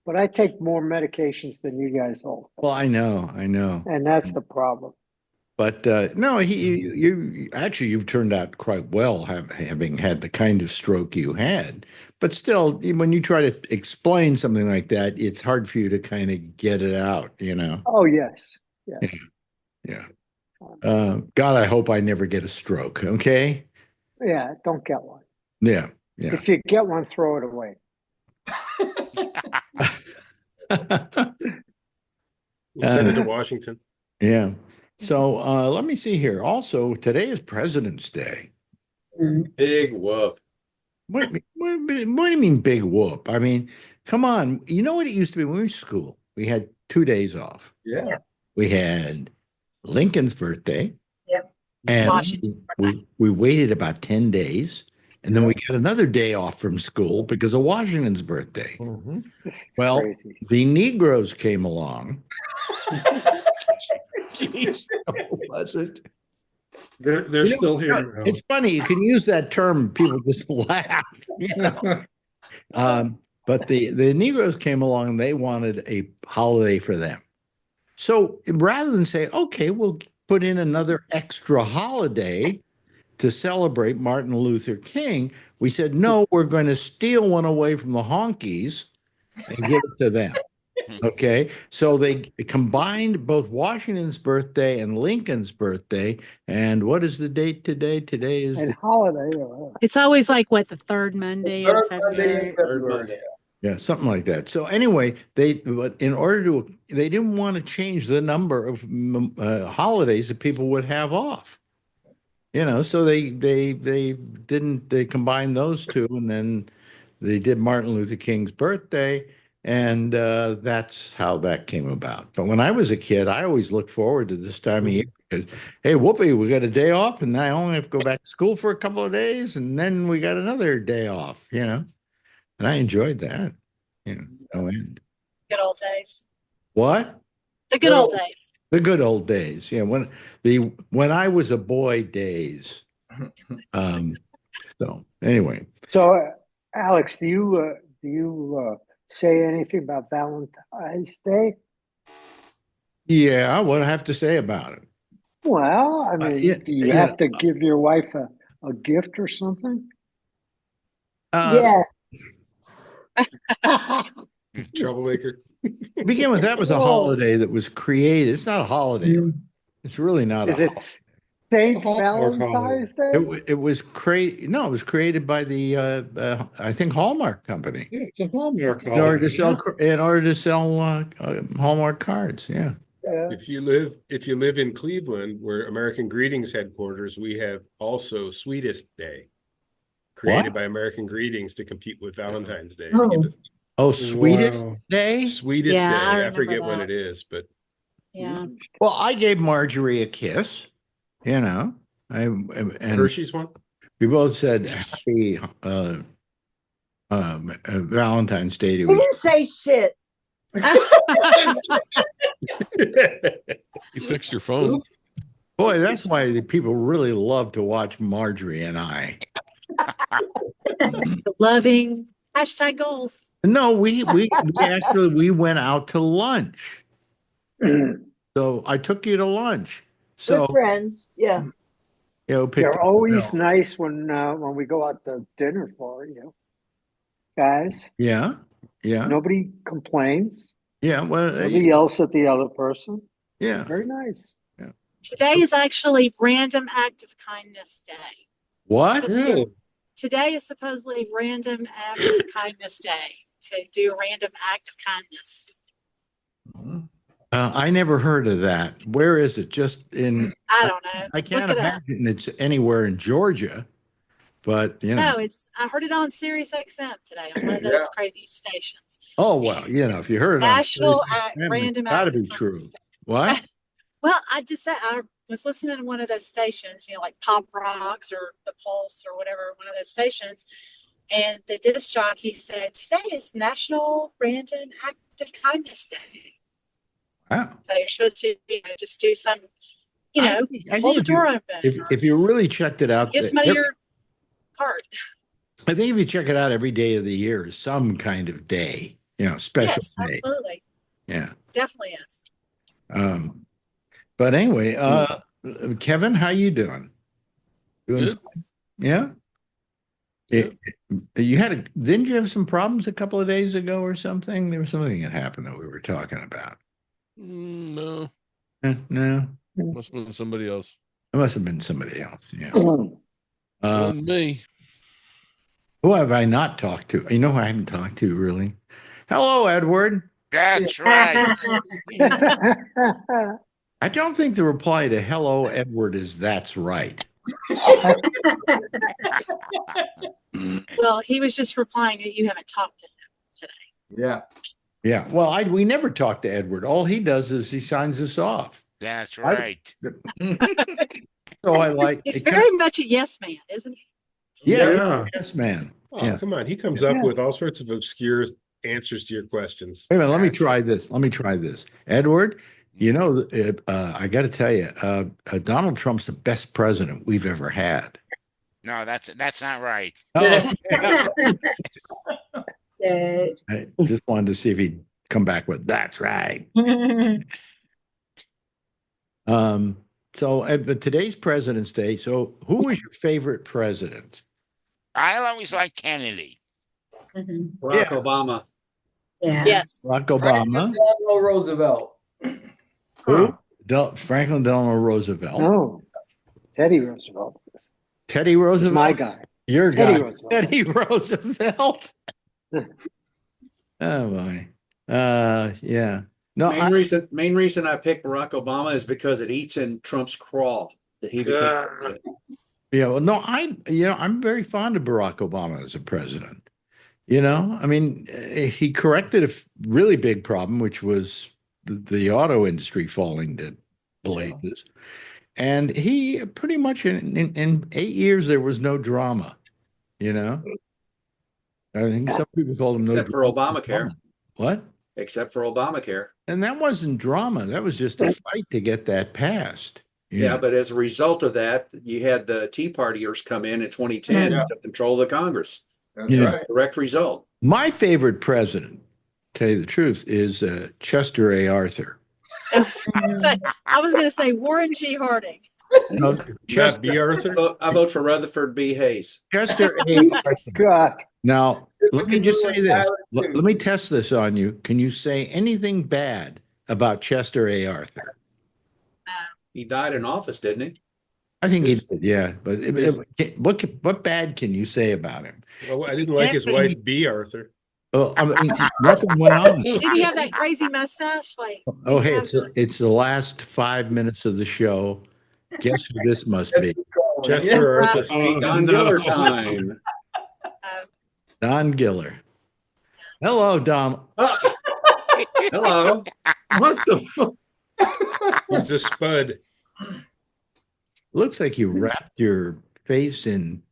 But I take more medications than you guys all. Well, I know. And that's the problem. But no, you've turned out quite well, having had the kind of stroke you had. But still, when you try to explain something like that, it's hard for you to kind of get it out, you know. Oh yes. Yeah. God, I hope I never get a stroke. Okay. Yeah, don't get one. Yeah. If you get one, throw it away. Send it to Washington. Yeah. So let me see here. Also, today is President's Day. Big whoop. What do you mean big whoop? I mean, come on. You know what it used to be when we were in school? We had 2 days off. Yeah. We had Lincoln's birthday. Yep. And Washington's we waited about 10 days. And then we got another day off from school because of Washington's birthday. Mm-hmm. Well, Crazy. the Negroes came along. Was it? They're still here. It's funny. You can use that term. People just laugh. You know? But the Negroes came along and they wanted a holiday for them. So rather than say, okay, we'll put in another extra holiday to celebrate Martin Luther King, we said, no, we're going to steal one away from the honkies and give it to them. Okay, so they combined both Washington's birthday and Lincoln's birthday. And what is the date today? Today is And holiday. It's always like what, the third Monday of February. Yeah, something like that. So anyway, they didn't want to change the number of holidays that people would have off. You know, so they combined those two, and then they did Martin Luther King's birthday, and that's how that came about. But when I was a kid, I always looked forward to this time of year because, hey, whoopee, we got a day off, and I only have to go back to school for a couple of days, and then we got another day off, and I enjoyed that, no end. Good old days. What? The good old days. The good old days, yeah. When I was a boy days. So anyway. So, Alex, do you say anything about Valentine's Day? Yeah, what do I have to say about it? Well, I mean, do you have to give your wife a gift or something? Yeah. Troublemaker. To begin with, that was a holiday that was created. It's not a holiday. It's really not. Is it Saint Valentine's Day? It was created. No, it was created by the I think Hallmark company. Yeah, it's a Hallmark in order to sell Hallmark cards. Yeah. If you live in Cleveland, where American Greetings headquarters, we have also Sweetest Day, created by American Greetings to compete with Valentine's Day. Sweetest Day? Sweetest Yeah, Day. I I forget remember when that. it is, but Yeah. Well, I gave Marjorie a kiss. And Hershey's one. We both said happy Valentine's Day to You didn't say shit. You fixed your phone. Boy, that's why the people really love to watch Marjorie and I. Loving #goals. No, we actually went out to lunch. So I took you to lunch. So We're friends. Yeah. They're always nice when we go out to dinner for you guys. Yeah. Nobody complains. Yeah. Well, nobody yells at the other person. Yeah. Very nice. Yeah. Today is actually Random Act of Kindness Day. What? Today is supposedly Random Act of Kindness Day, to do a random act of kindness. I never heard of that. Where is it? Just in? I don't know. I can't imagine it's anywhere in Georgia, but No, I heard it on Sirius XM today on one of those crazy stations. Oh well, if you heard it National on Random gotta Act be true. What? Well, I just said I was listening to one of those stations, like Pop Rocks or The Pulse or whatever, one of those stations, and the disc jockey said today is National Random Act of Kindness Day. Wow. So you're supposed to just do some, I hold the door open. If you really checked it out, Give somebody your card. I think if you check it out, every day of the year is some kind of day, special day. Absolutely. Yeah. Definitely is. But anyway, Kevin, how you doing? Doing Good. fine? Yeah. Didn't you have some problems a couple of days ago or something? There was something that happened that we were talking about. No. No. Must have been somebody else. It must have been somebody else. Yeah. Wasn't me. Who have I not talked to? You know who I haven't talked to, really? Hello, Edward. That's right. I don't think the reply to hello, Edward is that's right. Well, he was just replying that you haven't talked to him today. Yeah. Yeah. Well, we never talk to Edward. All he does is he signs us off. That's right. So I like. He's very much a yes man, isn't he? Yeah. Yes, man. Oh, Yeah. come on. He comes up with all sorts of obscure answers to your questions. Wait a minute. Let me try this. Edward, I got to tell you, Donald Trump's the best president we've ever had. No, that's not right. Oh, Yeah. I just wanted to see if he'd come back with that's right. But today's President's Day. So, who was your favorite president? I always liked Kennedy. Barack Obama. Yeah. Yes. Barack Obama. Franklin Delano Roosevelt. Who? Franklin Delano Roosevelt. No, Teddy Roosevelt. Teddy Roosevelt. My guy. Your Teddy guy. Roosevelt. Teddy Roosevelt. Oh my. Yeah. No. Main reason I picked Barack Obama is because it eats in Trump's craw that he became president. Yeah. Well, no. I'm very fond of Barack Obama as a president. I mean, he corrected a really big problem, which was the auto industry falling to blazes. And he pretty much in 8 years, there was no drama, you know? I think some people called him Except for Obamacare. What? Except for Obamacare. And that wasn't drama. That was just a fight to get that passed. Yeah, but as a result of that, you had the Tea Partiers come in 2010 to control the Congress. That's right. Direct result. My favorite president, tell you the truth, is Chester A. Arthur. I was going to say Warren G. Harding. No, Chester B. Arthur. I vote for Rutherford B. Hayes. Chester A. Arthur. God. Now, let me just say this. Let me test this on you. Can you say anything bad about Chester A. Arthur? He died in office, didn't he? I think he did, yeah. But what bad can you say about him? Well, I didn't like his wife, B. Arthur. Oh, I mean, nothing went on. Did he have that crazy mustache? Like, Oh, hey, it's the last 5 minutes of the show. Guess who this must be? Chester Arthur. Don Giller time. Don Giller. Hello, Don. Hello. What the fuck? He's a spud. Looks like you wrapped your face in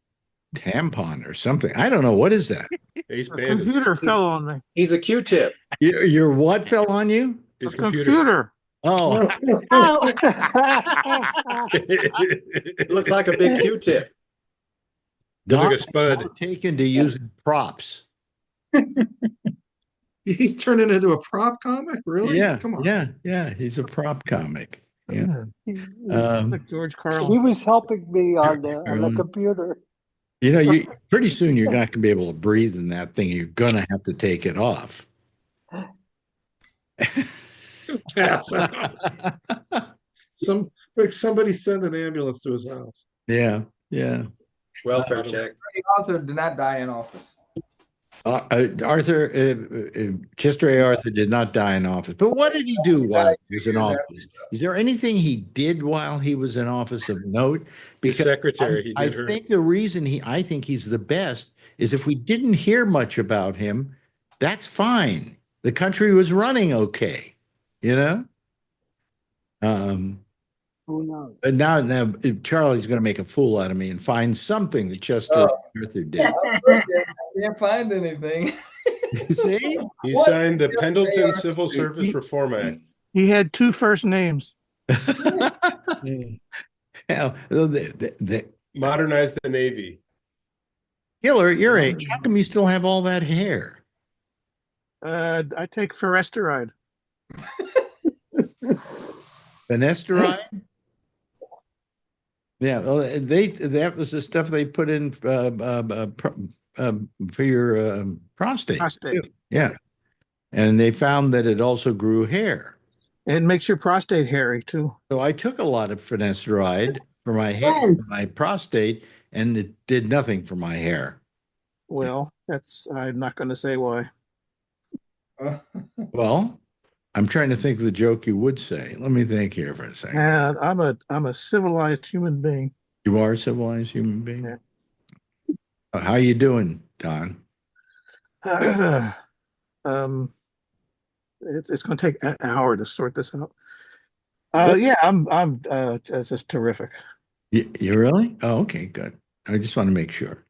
tampon or something. I don't know. What is that? Face The bandage. computer fell on me. He's a Q-tip. Your what fell on you? His Computer. Oh, oh, It looks like a big Q-tip. Looks like a Don spud. taken to using props. He's turning into a prop comic? Really? Yeah, Come on. yeah. He's a prop comic. Yeah. Like George Carlin. He was helping me on the computer. You know, pretty soon you're not going to be able to breathe in that thing. You're going to have to take it off. Pass out. Somebody send an ambulance to his house. Yeah. Welfare check. Arthur did not die in office. Chester A. Arthur did not die in office. But what did he do while he was in office? Is there anything he did while he was in office of note? His secretary. I think the reason I think he's the best is if we didn't hear much about him, that's fine. The country was running okay, you know? Who knows? But now Charlie's going to make a fool out of me and find something that Chester Arthur did. I can't find anything. See? He signed the Pendleton Civil Service Reform Act. He had two first names. Modernized the Navy. Hiller, at your age, how come you still have all that hair? I take finasteride. Finasteride? Yeah, well, that was the stuff they put in for your prostate. Yeah, and they found that it also grew hair. It makes your prostate hairy too. So I took a lot of finasteride for my hair, for my prostate, and it did nothing for my hair. Well, I'm not going to say why. Well, I'm trying to think of the joke you would say. Let me think here for a second. And I'm a civilized human being. You are a civilized human being? Yeah. How you doing, Don? It's going to take an hour to sort this out. Yeah, I'm just terrific. You really? Oh, okay, good. I just want to make sure.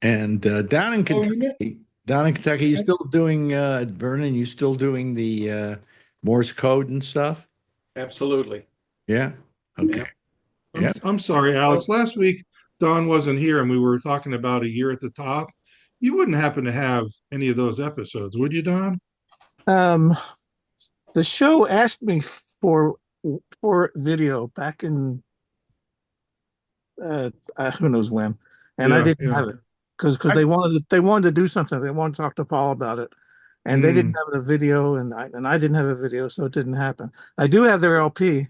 And down in Kentucky, you still doing Vernon? You still doing the Morse code and stuff? Absolutely. Yeah. Okay. Yeah. I'm sorry, Alex. Last week Don wasn't here, and we were talking about A Year at the Top. You wouldn't happen to have any of those episodes, would you, Don? The show asked me for video back in who knows when, and I didn't have it because they wanted to do something. They wanted to talk to Paul about it, and they didn't have a video, and I didn't have a video, so it didn't happen. I do have their LP.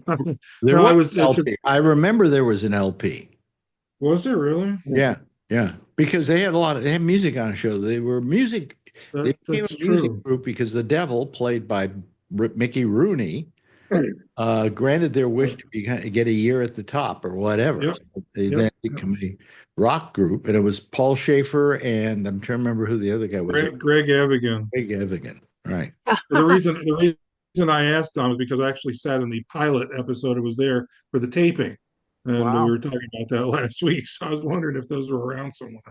LP. I remember there was an LP. Was there really? Yeah. Because they had music on a show. They were music. They became a music group because the Devil, played by Mickey Rooney, granted their wish to get A Year at the Top or whatever. Yep. So they then became a rock group, and it was Paul Schaefer and I'm trying to remember who the other guy was. Greg Evigan. Greg Evigan, right? The reason reason I asked Tom is because I actually sat in the pilot episode. It was there for the taping. And Wow. we were talking about that last week. So I was wondering if those were around somewhere.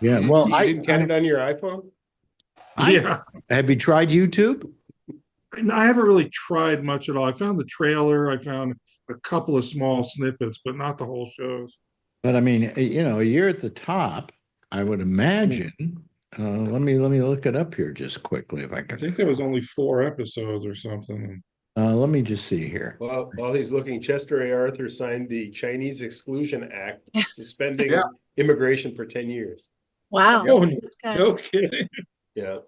Yeah. Well, You didn't get it on your iPhone? Yeah. Have you tried YouTube? I haven't really tried much at all. I found the trailer. I found a couple of small snippets, but not the whole shows. But I mean, you're at the top, I would imagine. Let me look it up here just quickly if I I can. think there was only 4 episodes or something. Let me just see here. Well, while he's looking, Chester A. Arthur signed the Chinese Exclusion Act, suspending Yeah. immigration for 10 years. Wow. Oh, Okay. no kidding. Yeah.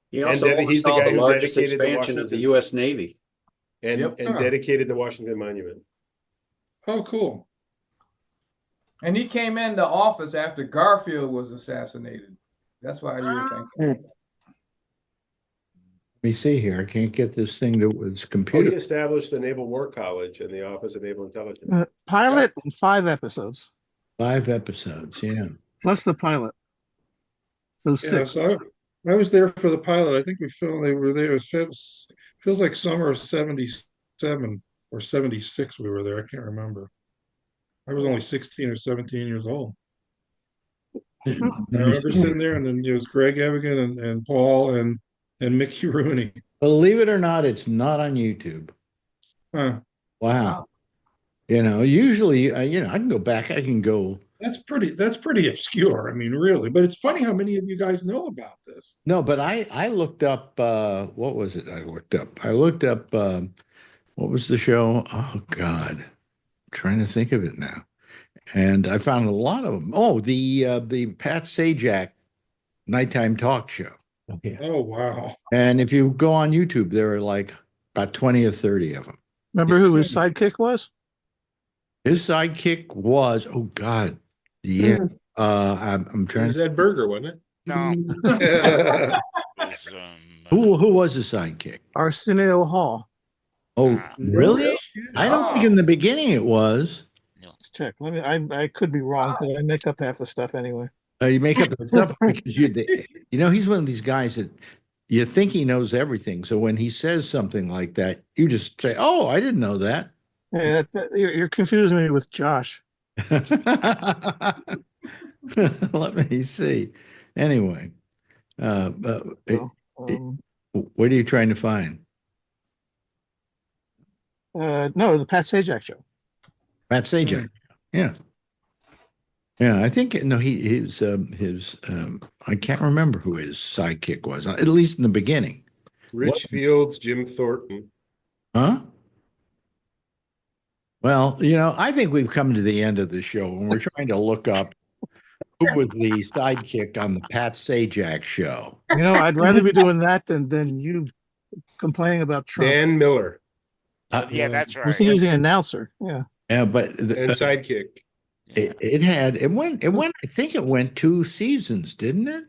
He also he's the oversaw guy the who largest dedicated the expansion of the Washington- U.S. Navy. And, Yep. and dedicated the Washington Monument. Oh, cool. And he came into office after Garfield was assassinated. That's why you were thinking. Let me see here. I can't get this thing that was He computer. established the Naval War College and the Office of Naval Intelligence. Pilot and 5 episodes. 5 episodes. Yeah. Plus the pilot. So Yeah, 6. so I was there for the pilot. I think they were there. It feels like summer of 77 or 76 we were there. I can't remember. I was only 16 or 17 years old. I remember sitting there, and then it was Greg Evigan and Paul and Mickey Rooney. Believe it or not, it's not on YouTube. Huh. Wow. Usually, I can go back. I can go. That's pretty obscure. I mean, really. But it's funny how many of you guys know about this. No, but I looked up, what was it I looked up? What was the show? Oh, God. I'm trying to think of it now. And I found a lot of them. Oh, the Pat Sajak nighttime talk show. Okay. Oh, wow. And if you go on YouTube, there are like about 20 or 30 of them. Remember who his sidekick was? His sidekick was, oh, God. Yeah. I'm It trying was to. Ed Berger, wasn't it? No. It was, Who was the sidekick? Arsenio Hall. Oh, really? I don't think in the beginning it was. Let's check. I could be wrong, but I make up half the stuff anyway. You make up the stuff because he's one of these guys that you think he knows everything. So when he says something like that, you just say, "Oh, I didn't know that." Yeah, you're confusing me with Josh. Let me see. Anyway, what are you trying to find? No, the Pat Sajak show. Pat Sajak. Yeah. Yeah, I think his I can't remember who his sidekick was, at least in the beginning. Rich Fields, Jim Thornton. Huh? Well, I think we've come to the end of the show and we're trying to look up who was the sidekick on the Pat Sajak show. I'd rather be doing that than you complaining about Trump. Dan Miller. Yeah, that's right. We can use an announcer. Yeah. Yeah, but and sidekick. It went. I think it went 2 seasons, didn't it?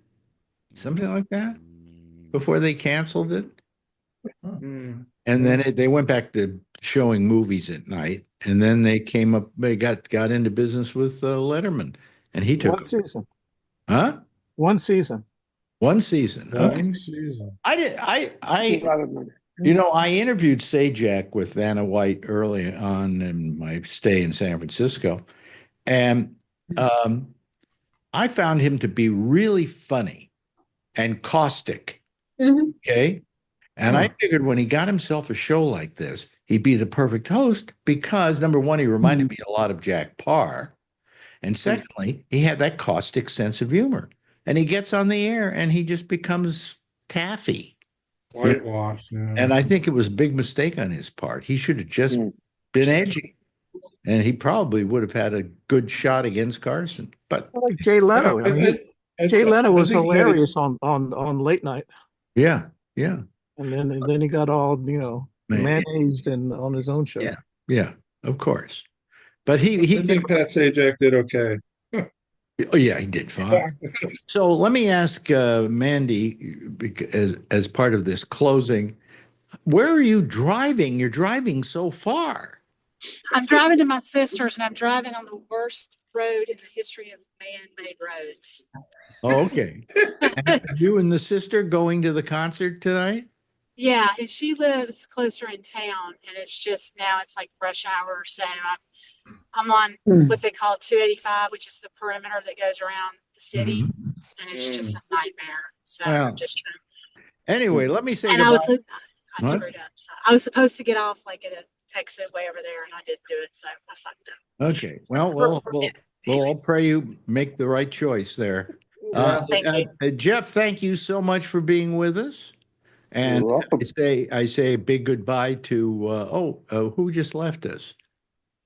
Something like that before they canceled it. And then they went back to showing movies at night, and then they came up. They got into business with Letterman, and he took 1 season. Huh? 1 season. 1 season. Okay. 1 season. I did. I interviewed Sajak with Vanna White early on in my stay in San Francisco, and I found him to be really funny and caustic. Okay. And I figured when he got himself a show like this, he'd be the perfect host because, number one, he reminded me a lot of Jack Parr. And secondly, he had that caustic sense of humor. And he gets on the air and he just becomes taffy. Whitewashed. Yeah. And I think it was a big mistake on his part. He should have just been edgy. And he probably would have had a good shot against Carson. But like Jay Leno. Jay Leno was hilarious on late night. Yeah, yeah. And then he got all, mayonnaised and on his own show. Yeah, yeah, of course. But I think Pat Sajak did okay. Oh yeah, he did fine. So let me ask Mandy, as part of this closing, where are you driving? You're driving so far. I'm driving to my sister's, and I'm driving on the worst road in the history of man-made roads. Oh, okay. And you and the sister going to the concert tonight? Yeah, and she lives closer in town, and it's just now it's like rush hour, so I'm on what they call 285, which is the perimeter that goes around the city, and it's just a nightmare. So Well, I'm just trying. Anyway, let me say And goodbye. I screwed up. So I was supposed to get off like at an exit way over there, and I didn't do it, so I fucked up. Okay. Well, we'll all pray you make the right choice there. Thank you. Jeff, thank you so much for being with us. And I say a big goodbye to who just left us?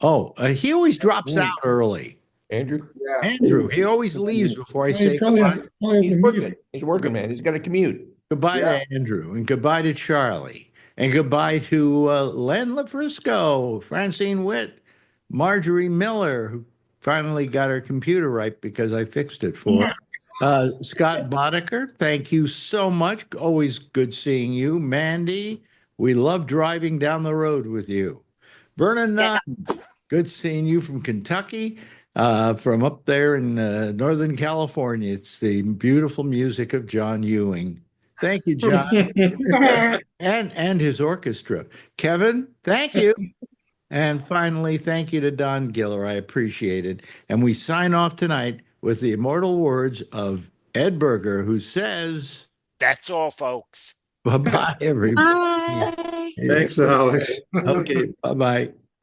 He always drops out early. Andrew? Yeah. Andrew. He always leaves before I say probably goodbye. He's working. He's working, man. He's got a commute. Goodbye to Andrew, and goodbye to Charlie, and goodbye to Len LaFrisco, Francine Witt, Marjorie Miller, who finally got her computer right because I fixed it for her. Scott Boddicker, thank you so much. Always good seeing you. Mandy, we love driving down the road with you. Vernon Nunn, good seeing you from Kentucky, from up there in Northern California. It's the beautiful music of John Ewing. Thank you, John. and his orchestra. Kevin, thank you. And finally, thank you to Don Giller. I appreciate it. And we sign off tonight with the immortal words of Ed Berger, who says, "That's all, folks." Bye-bye, everybody. Bye. Thanks, Alex. Okay, bye-bye.